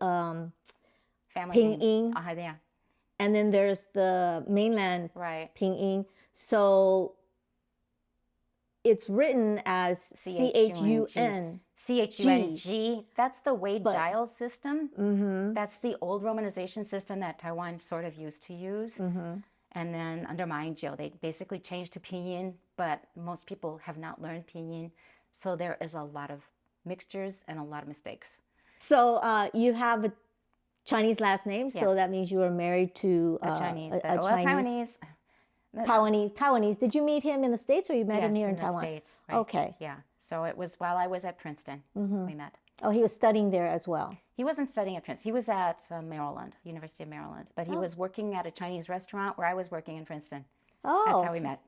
Family Pinyin, yeah. and then there's the mainland Pinyin. So it's written as Chun. Chung. That's the Wade-Giles system. That's the old romanization system that Taiwan sort of used to use. And then under Ma Ying-jeou, they basically changed to Pinyin, but most people have not learned Pinyin. So there is a lot of mixtures and a lot of mistakes. So you have a Chinese last name, so that means you were married to Taiwanese. Taiwanese. Did you meet him in the States, or you met him here in Taiwan? States, right. Okay. Yeah. So it was while I was at Princeton we met. Oh, he was studying there as well. He wasn't studying at Princeton. He was at Maryland, University of Maryland. But he was working at a Chinese restaurant where I was working in Princeton. Oh. That's how we met.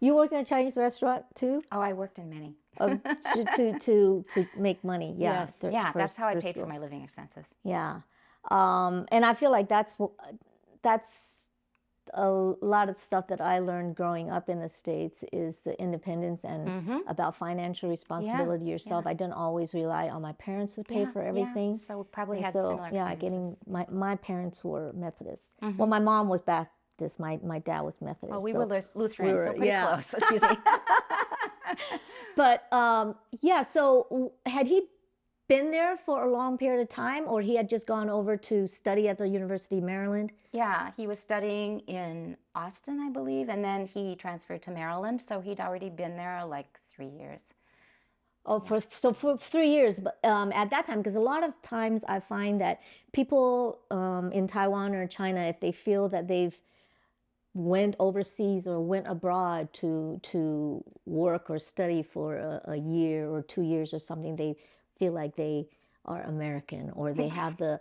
You worked in a Chinese restaurant too? Oh, I worked in many. to make money. Yeah. Yes. That's how I paid for my living expenses. Yeah. And I feel like that's a lot of stuff that I learned growing up in the States is the independence and about financial responsibility yourself. I didn't always rely on my parents to pay for everything. Yeah. So we probably had similar experiences. My parents were Methodist. Well, my mom was Baptist. My dad was Methodist. Well, we were Lutheran, so pretty close. Excuse me. But so had he been there for a long period of time, or he had just gone over to study at the University of Maryland? Yeah, he was studying in Austin, I believe, and then he transferred to Maryland. So he'd already been there like 3 years. Oh, for 3 years, but at that time, because a lot of times I find that people in Taiwan or China, if they feel that they've went overseas or went abroad to work or study for a year or 2 years or something, they feel like they are American, or they have the,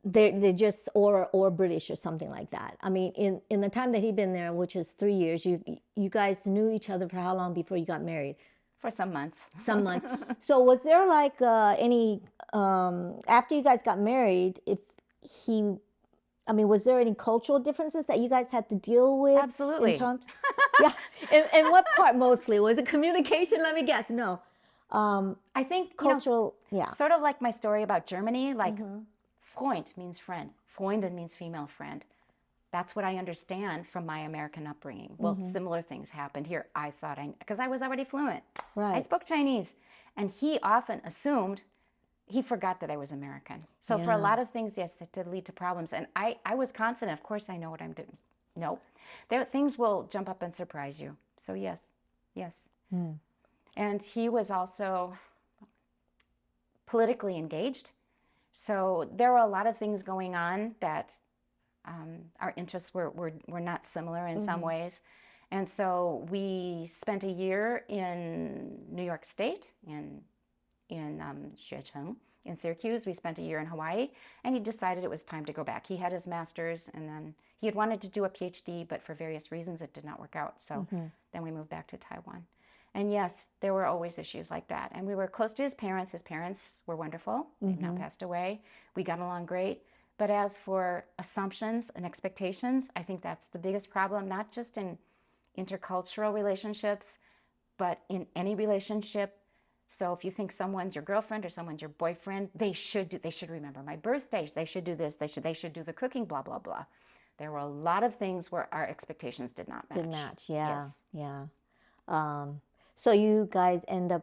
they just or British or something like that. I mean, in the time that he'd been there, which is 3 years, you guys knew each other for how long before you got married? For some months. Some months. So was there like any after you guys got married, if he, I mean, was there any cultural differences that you guys had to deal with? Absolutely. In terms, yeah. And what part mostly? Was it communication? Let me guess. No. I think Cultural, yeah. sort of like my story about Germany, like Freund means friend, Freundin means female friend. That's what I understand from my American upbringing. Well, similar things happened here. I thought because I was already fluent. Right. I spoke Chinese, and he often assumed, he forgot that I was American. So for a lot of things, yes, it did lead to problems. And I was confident, of course I know what I'm doing. No, things will jump up and surprise you. So yes. And he was also politically engaged. So there were a lot of things going on that our interests were not similar in some ways. And so we spent a year in New York State, in Xuecheng, in Syracuse. We spent a year in Hawaii, and he decided it was time to go back. He had his master's, and then he had wanted to do a PhD, but for various reasons it did not work out. So then we moved back to Taiwan. And yes, there were always issues like that. And we were close to his parents. His parents were wonderful. They've now passed away. We got along great. But as for assumptions and expectations, I think that's the biggest problem, not just in intercultural relationships, but in any relationship. So if you think someone's your girlfriend or someone's your boyfriend, they should remember my birthday. They should do this. They should do the cooking, blah, blah, blah. There were a lot of things where our expectations did not match. Did match, yeah. Yes. Yeah. So you guys end up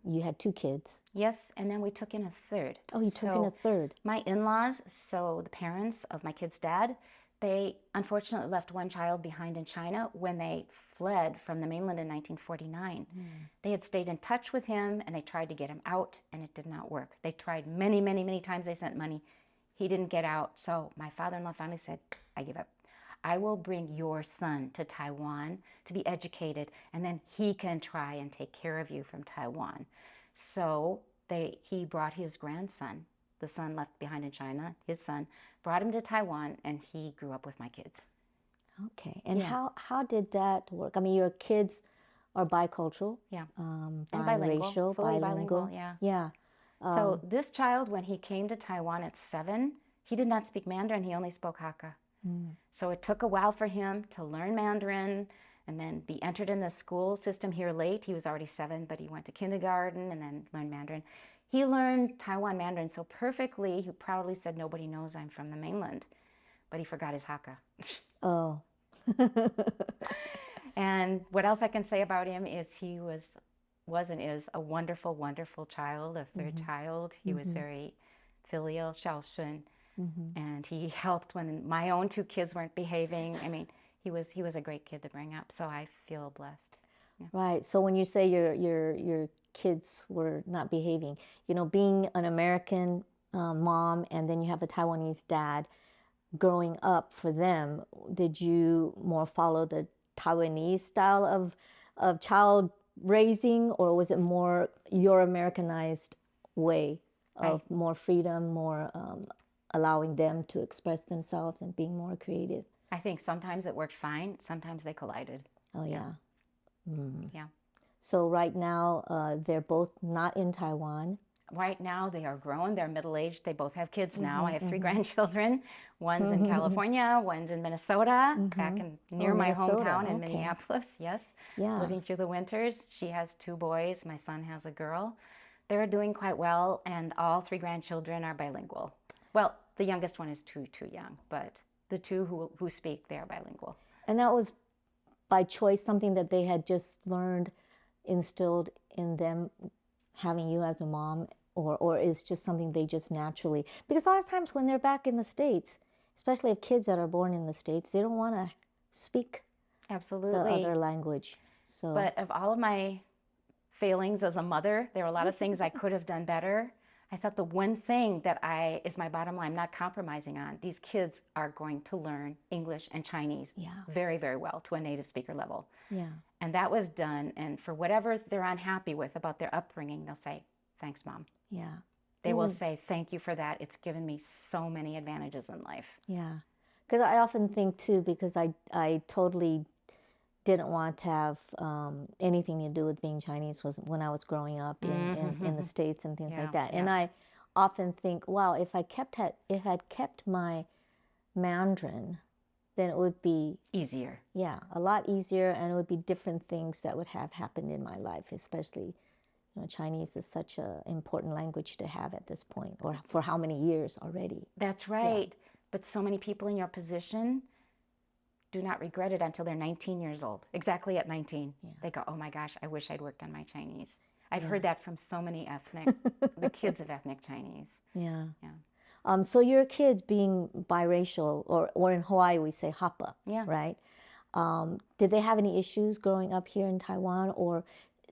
you had 2 kids. Yes, and then we took in a third. Oh, you took in a third. My in-laws, so the parents of my kid's dad, they unfortunately left one child behind in China when they fled from the mainland in 1949. They had stayed in touch with him, and they tried to get him out, and it did not work. They tried many, many, many times. They sent money. He didn't get out. So my father-in-law finally said, I give up. I will bring your son to Taiwan to be educated, and then he can try and take care of you from Taiwan. So he brought his grandson, the son left behind in China, his son, brought him to Taiwan, and he grew up with my kids. Okay. And how did that work? I mean, your kids are bicultural. Yeah. And bilingual. Fully bilingual. Yeah. Yeah. So this child, when he came to Taiwan at 7, he did not speak Mandarin. He only spoke Hakka. So it took a while for him to learn Mandarin and then be entered in the school system here late. He was already 7, but he went to kindergarten and then learned Mandarin. He learned Taiwan Mandarin so perfectly, he proudly said, nobody knows I'm from the mainland. But he forgot his Hakka. Oh. And what else I can say about him is he was and is a wonderful, wonderful child, a third child. He was very filial, 孝顺. And he helped when my own 2 kids weren't behaving. I mean, he was a great kid to bring up, so I feel blessed. Yeah. Right. So when you say your kids were not behaving, being an American mom and then you have a Taiwanese dad, growing up for them, did you more follow the Taiwanese style of child raising, or was it more your Americanized way of more freedom, more allowing them to express themselves and being more creative? I think sometimes it worked fine. Sometimes they collided. Oh, yeah. Yeah. So right now, they're both not in Taiwan. Right now, they are grown. They're middle-aged. They both have kids now. I have 3 grandchildren. One's in California. One's in Minnesota, back near my hometown in Minneapolis. Yes. Yeah. Living through the winters. She has 2 boys. My son has a girl. They're doing quite well, and all 3 grandchildren are bilingual. Well, the youngest one is too young, but the 2 who speak, they are bilingual. And that was by choice, something that they had just learned, instilled in them having you as a mom, or is just something they just naturally, because a lot of times when they're back in the States, especially if kids that are born in the States, they don't want to speak the Absolutely. other language. So But of all of my failings as a mother, there were a lot of things I could have done better. I thought the one thing that is my bottom line, I'm not compromising on. These kids are going to learn English and Chinese Yeah. very, very well to a native speaker level. yeah, And that was done. And for whatever they're unhappy with about their upbringing, they'll say, thanks, Mom. yeah, They will say, thank you for that. It's given me so many advantages in life. yeah. Because I often think too, because I totally didn't want to have anything to do with being Chinese was when I was growing up in the States and things like that. And I often think, wow, if I'd kept my Mandarin, then it would be Easier. a lot easier, and it would be different things that would have happened in my life. Especially, Chinese is such an important language to have at this point, or for how many years already. That's right. But so many people in your position do not regret it until they're 19 years old. Exactly at 19. They go, oh my gosh, I wish I'd worked on my Chinese. I've heard that from so many the kids of ethnic Chinese. Yeah. Yeah. So your kids being biracial, or in Hawaii we say hapa, Yeah. right? Did they have any issues growing up here in Taiwan, or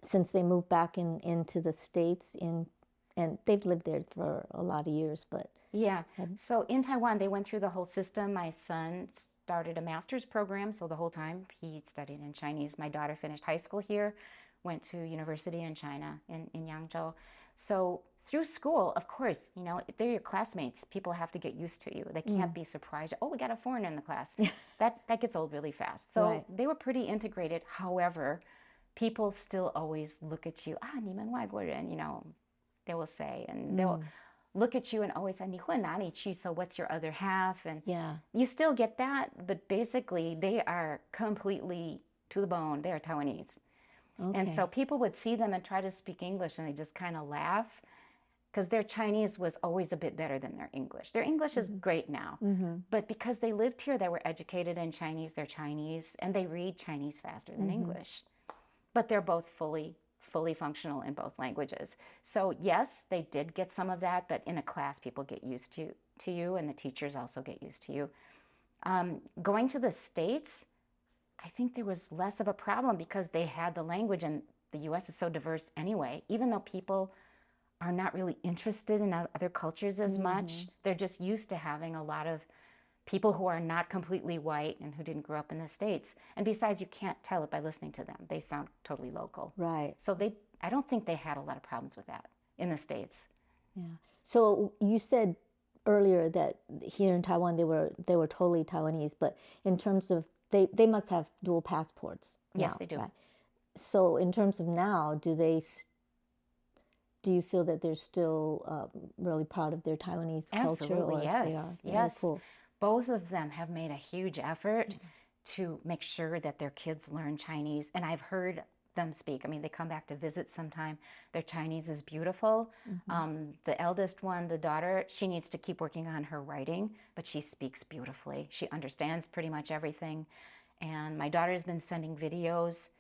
since they moved back into the States, and they've lived there for a lot of years, but Yeah. So in Taiwan, they went through the whole system. My son started a master's program, so the whole time he studied in Chinese. My daughter finished high school here, went to university in China, in Yangzhou. So through school, of course, they're your classmates. People have to get used to you. They can't be surprised. Oh, we got a foreigner in the class. That gets old really fast. So they were pretty integrated. However, people still always look at you. 你们外国人, they will say, and they'll look at you and always say, 你混哪里去? So what's your other half? And you still get that, but basically they are completely to the bone. They are Taiwanese. And so people would see them and try to speak English, and they just kind of laugh, because their Chinese was always a bit better than their English. Their English is great now, but because they lived here, they were educated in Chinese, they're Chinese, and they read Chinese faster than English. But they're both fully functional in both languages. So yes, they did get some of that, but in a class, people get used to you, and the teachers also get used to you. Going to the States, I think there was less of a problem because they had the language, and the U.S. is so diverse anyway. Even though people are not really interested in other cultures as much, they're just used to having a lot of people who are not completely white and who didn't grow up in the States. And besides, you can't tell it by listening to them. They sound totally local. Right. So I don't think they had a lot of problems with that in the States. Yeah. So you said earlier that here in Taiwan they were totally Taiwanese, but in terms of they must have dual passports. Yes, now, they do. Right? So in terms of now, do you feel that they're still really proud of their Taiwanese culture? Absolutely, or yes. They are? Yes. Cool. Both of them have made a huge effort to make sure that their kids learn Chinese. And I've heard them speak. I mean, they come back to visit sometime. Their Chinese is beautiful. The eldest one, the daughter, she needs to keep working on her writing, but she speaks beautifully. She understands pretty much everything. And my daughter's been sending videos.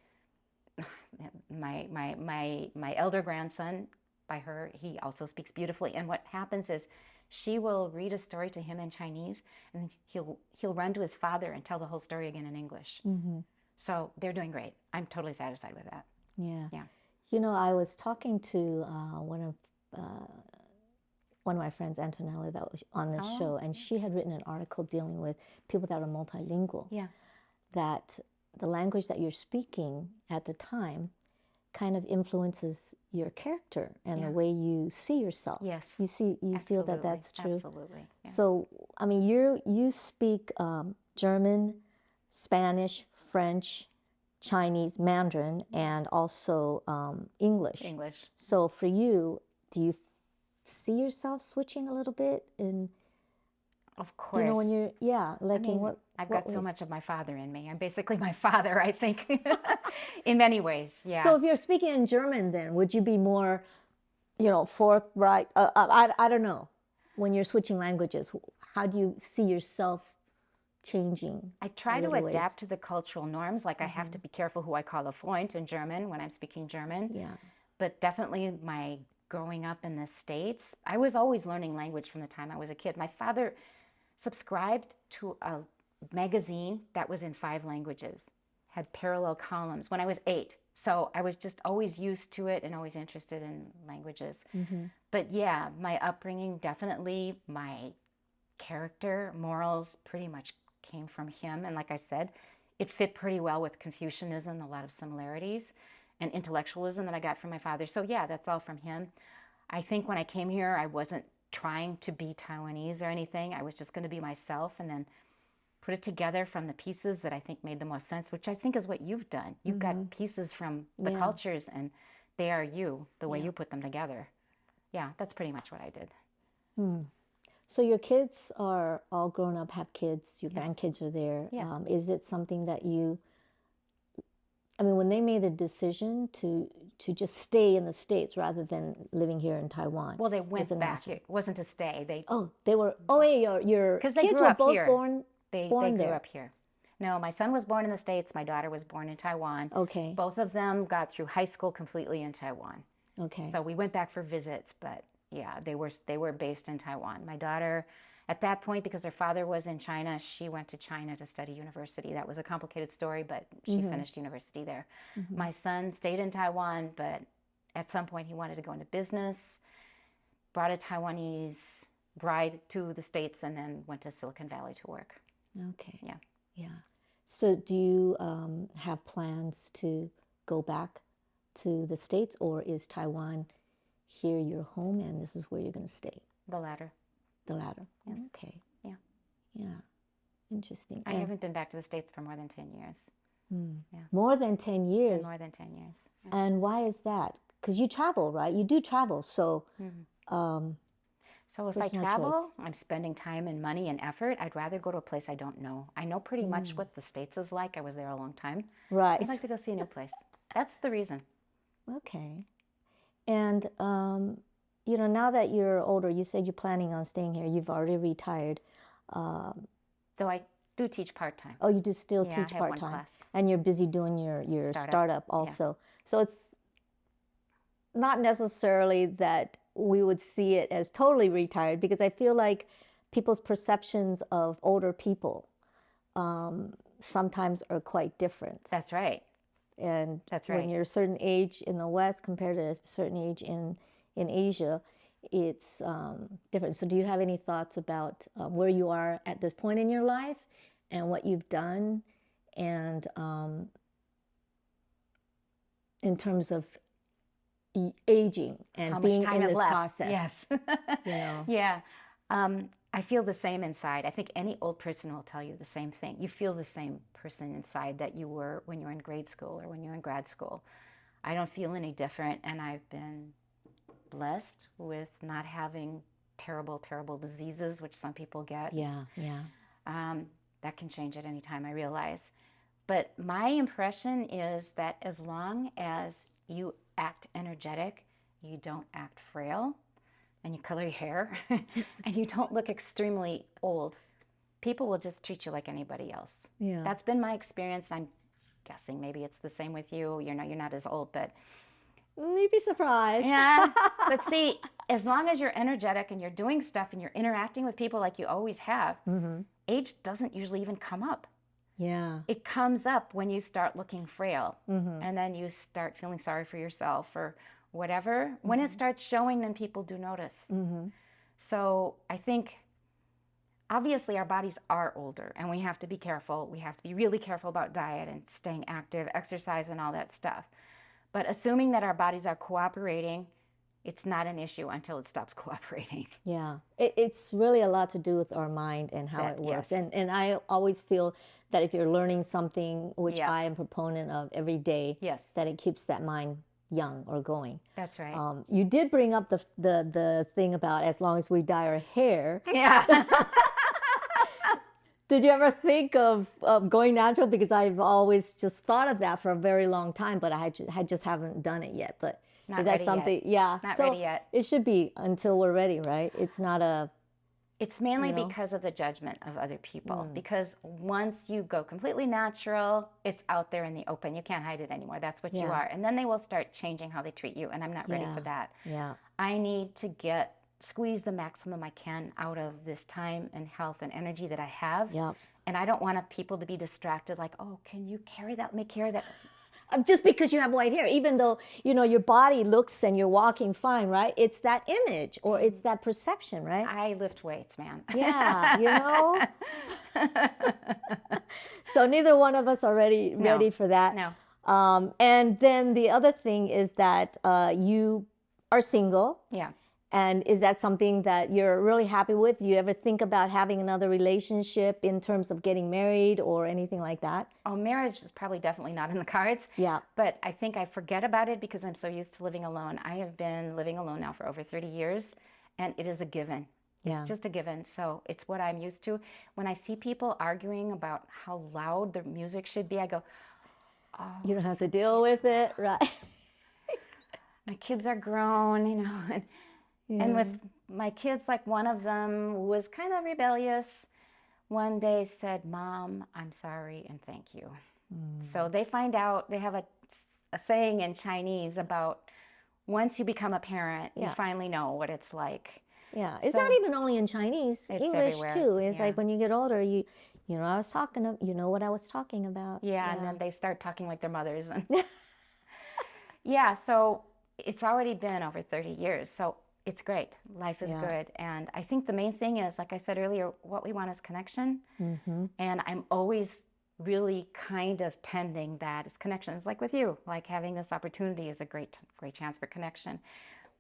My elder grandson, by her, he also speaks beautifully. And what happens is she will read a story to him in Chinese, and he'll run to his father and tell the whole story again in English. So they're doing great. I'm totally satisfied with that. Yeah. Yeah. I was talking to one of my friends, Antonella, that was on this show, and she had written an article dealing with people that are multilingual. Yeah. That the language that you're speaking at the time kind of influences your character and the way you see yourself. Yes. You feel that that's true. Absolutely. Yes. So, I mean, you speak German, Spanish, French, Chinese, Mandarin, and also English. English. So for you, do you see yourself switching a little bit in? Of course. When you're in what? I've got so much of my father in me. I'm basically my father, I think, in many ways. Yeah. So if you're speaking in German, then would you be more, forthright? I don't know. When you're switching languages, how do you see yourself changing? I try to adapt to the cultural norms. Like I have to be careful who I call a Freund in German when I'm speaking German. Yeah. But definitely my growing up in the States, I was always learning language from the time I was a kid. My father subscribed to a magazine that was in 5 languages, had parallel columns when I was 8. So I was just always used to it and always interested in languages. But yeah, my upbringing, definitely my character, morals pretty much came from him. And like I said, it fit pretty well with Confucianism, a lot of similarities, and intellectualism that I got from my father. So yeah, that's all from him. I think when I came here, I wasn't trying to be Taiwanese or anything. I was just going to be myself and then put it together from the pieces that I think made the most sense, which I think is what you've done. You've got pieces from the cultures and they are you, the way you put them together. Yeah, that's pretty much what I did. So your kids are all grown up, have kids, your grandkids are there. Yeah. Is it something that you, I mean, when they made the decision to just stay in the States rather than living here in Taiwan? Well, they went back. It wasn't to stay. They They were, yeah, your because kids they grew were up both here. born They there. grew up here. No, my son was born in the States. My daughter was born in Taiwan. Okay. Both of them got through high school completely in Taiwan. Okay. So we went back for visits, but yeah, they were based in Taiwan. My daughter, at that point, because her father was in China, she went to China to study university. That was a complicated story, but she finished university there. My son stayed in Taiwan, but at some point he wanted to go into business, brought a Taiwanese bride to the States, and then went to Silicon Valley to work. Okay. Yeah. Yeah. So do you have plans to go back to the States, or is Taiwan here your home and this is where you're going to stay? The latter. The latter. Yes. Okay. Yeah. Yeah. Interesting. I haven't been back to the States for more than 10 years. Yeah. More than 10 years. More than 10 years. Yeah. And why is that? Because you travel, right? You do travel. So, So if I personal travel, choice. I'm spending time and money and effort. I'd rather go to a place I don't know. I know pretty much what the States is like. I was there a long time. right. I'd like to go see a new place. That's the reason. Okay. And, now that you're older, you said you're planning on staying here. You've already retired. Though I do teach part-time. Oh, you do still Yeah, teach I have one part-time. class. And you're busy doing your startup also. So it's not necessarily that we would see it as totally retired, because I feel like people's perceptions of older people sometimes are quite different. That's right. And That's when right. you're a certain age in the West compared to a certain age in Asia, it's different. So do you have any thoughts about where you are at this point in your life and what you've done, and in terms of aging and How much being time in is this left? process? Yes. Yeah. I feel the same inside. I think any old person will tell you the same thing. You feel the same person inside that you were when you were in grade school or when you were in grad school. I don't feel any different, and I've been blessed with not having terrible, terrible diseases, which some people get. Yeah, yeah. That can change at any time, I realize. But my impression is that as long as you act energetic, you don't act frail, and you color your hair, and you don't look extremely old, people will just treat you like anybody else. Yeah. That's been my experience. I'm guessing maybe it's the same with you. You're not as old, but You'd be surprised. yeah. But see, as long as you're energetic and you're doing stuff and you're interacting with people like you always have, age doesn't usually even come up. Yeah. It comes up when you start looking frail, and then you start feeling sorry for yourself or whatever. When it starts showing, then people do notice. So I think obviously our bodies are older, and we have to be careful. We have to be really careful about diet and staying active, exercise, and all that stuff. But assuming that our bodies are cooperating, it's not an issue until it stops cooperating. Yeah, it's really a lot to do with our mind and how it works. Yes. And I always feel that if you're learning something, which Yeah. I am a proponent of every day, Yes. that it keeps that mind young or going. That's right. You did bring up the thing about as long as we dye our hair. Yeah. Did you ever think of going natural? Because I've always just thought of that for a very long time, but I just haven't done it yet. But Not is that ready something? yet. Yeah. Not so ready yet. It should be until we're ready, right? It's not a It's mainly you know? because of the judgment of other people. Because once you go completely natural, it's out there in the open. You can't hide it anymore. That's what you Yeah. are. And then they will start changing how they treat you. And I'm not ready for that. Yeah. I need to squeeze the maximum I can out of this time and health and energy that I have. Yeah. And I don't want people to be distracted like, oh, can you carry that? Let me carry that. Just because you have white hair, even though, you know, your body looks and you're walking fine, right? It's that image or it's that perception, right? I lift weights, man. Yeah, you know? So neither one of us are ready for that. No. And then the other thing is that you are single. Yeah. And is that something that you're really happy with? Do you ever think about having another relationship in terms of getting married or anything like that? Oh, marriage is probably definitely not in the cards. Yeah. But I think I forget about it because I'm so used to living alone. I have been living alone now for over 30 years, and it is a given. Yeah. It's just a given. So it's what I'm used to. When I see people arguing about how loud the music should be, I go, oh, you don't have to deal with it, right? My kids are grown, you know. And with my kids, like one of them was kind of rebellious, one day said, Mom, I'm sorry and thank you. So they find out, they have a saying in Chinese about once you become a parent, you finally know what it's like. Yeah, it's not even only in Chinese, it's English everywhere. too. It's like when you get older, you know you know what I was talking about. Yeah, and then they start talking like their mothers. And yeah, so it's already been over 30 years. So it's great. Life is good. And I think the main thing is, like I said earlier, what we want is connection. And I'm always really kind of tending that as connection. It's like with you, like having this opportunity is a great chance for connection.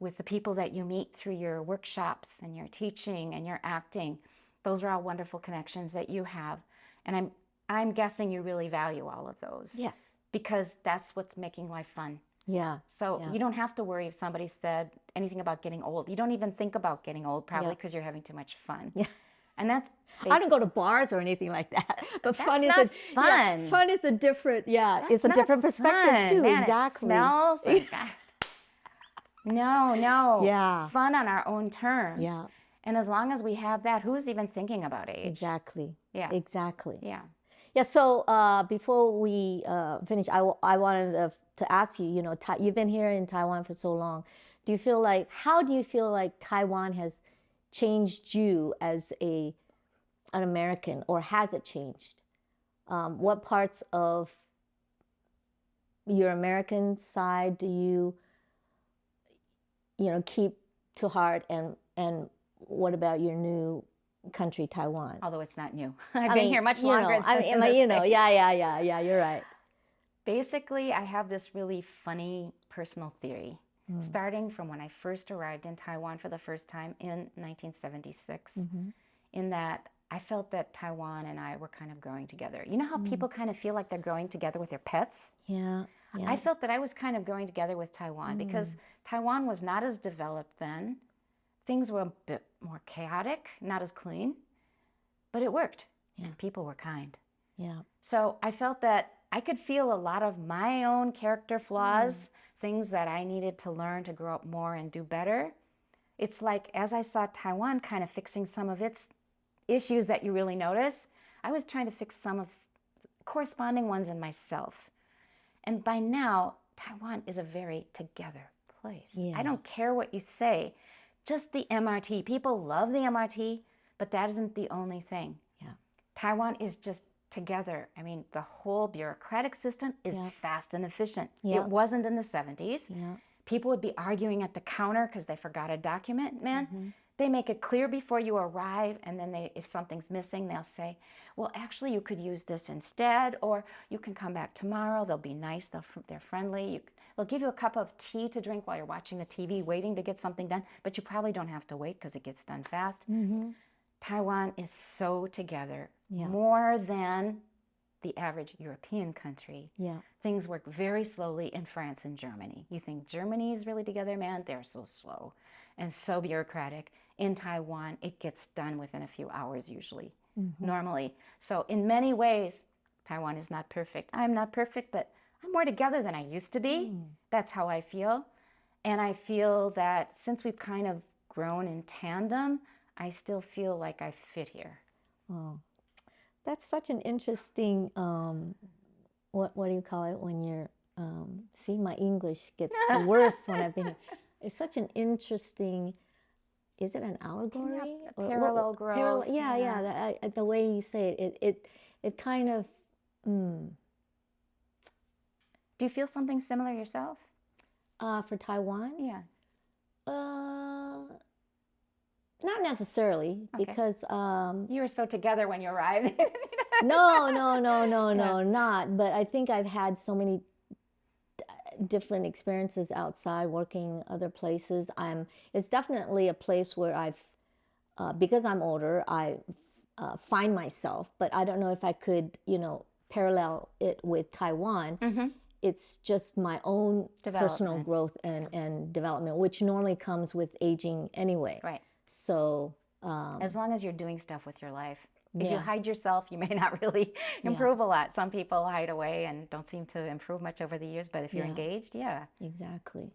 With the people that you meet through your workshops and your teaching and your acting, those are all wonderful connections that you have. And I'm guessing you really value all of those. Yes. Because that's what's making life fun. Yeah. So you don't have to worry if somebody said anything about getting old. You don't even think about getting old, probably because you're having too much fun. Yeah. And that's I don't go to bars or anything like that. But fun is fun. Yeah, fun is a different, it's a different perspective too. Man, exactly. It smells. No. Yeah. Fun on our own terms. Yeah. And as long as we have that, who's even thinking about age? Exactly. Yeah. Exactly. Yeah. Yeah. So before we finish, I wanted to ask you, you know, you've been here in Taiwan for so long. How do you feel like Taiwan has changed you as an American, or has it changed? What parts of your American side do you keep to heart, and what about your new country, Taiwan? Although it's not new. I've been here much longer than yeah, you're right. Basically, I have this really funny personal theory, starting from when I first arrived in Taiwan for the first time in 1976, in that I felt that Taiwan and I were kind of growing together. You know how people kind of feel like they're growing together with their pets? Yeah. I felt that I was kind of growing together with Taiwan because Taiwan was not as developed then. Things were a bit more chaotic, not as clean, but it worked, and people were kind. Yeah. So I felt that I could feel a lot of my own character flaws, things that I needed to learn to grow up more and do better. It's like as I saw Taiwan kind of fixing some of its issues that you really notice, I was trying to fix some of corresponding ones in myself. And by now, Taiwan is a very together place. Yeah. I don't care what you say, just the MRT. People love the MRT, but that isn't the only thing. Yeah. Taiwan is just together. I mean, the whole bureaucratic system is fast and efficient. It wasn't in the 70s. Yeah. People would be arguing at the counter because they forgot a document, man. They make it clear before you arrive, and then if something's missing, they'll say, well, actually, you could use this instead, or you can come back tomorrow. They'll be nice. They're friendly. They'll give you a cup of tea to drink while you're watching the TV, waiting to get something done, but you probably don't have to wait because it gets done fast. Taiwan is so together, more than the average European country. Yeah. Things work very slowly in France and Germany. You think Germany is really together, man? They're so slow and so bureaucratic. In Taiwan, it gets done within a few hours usually, normally. So in many ways, Taiwan is not perfect. I'm not perfect, but I'm more together than I used to be. That's how I feel. And I feel that since we've kind of grown in tandem, I still feel like I fit here. Oh, that's such an interesting, what do you call it when you're, see, my English gets worse when I've been here. It's such an interesting, is it an allegory? Yeah, parallel growth. Yeah. The way you say it kind of, Do you feel something similar yourself? for Taiwan? Yeah. Not necessarily, Okay. because You were so together when you arrived. no, not. But I think I've had so many different experiences outside, working other places. It's definitely a place where because I'm older, I find myself, but I don't know if I could, parallel it with Taiwan. It's just my own personal growth and development, which normally comes with aging anyway. Right. So, as long as you're doing stuff with your life. If you Yeah. hide yourself, you may not really improve a lot. Some people hide away and don't seem to improve much over the years, but if you're Yeah. engaged, yeah. Exactly.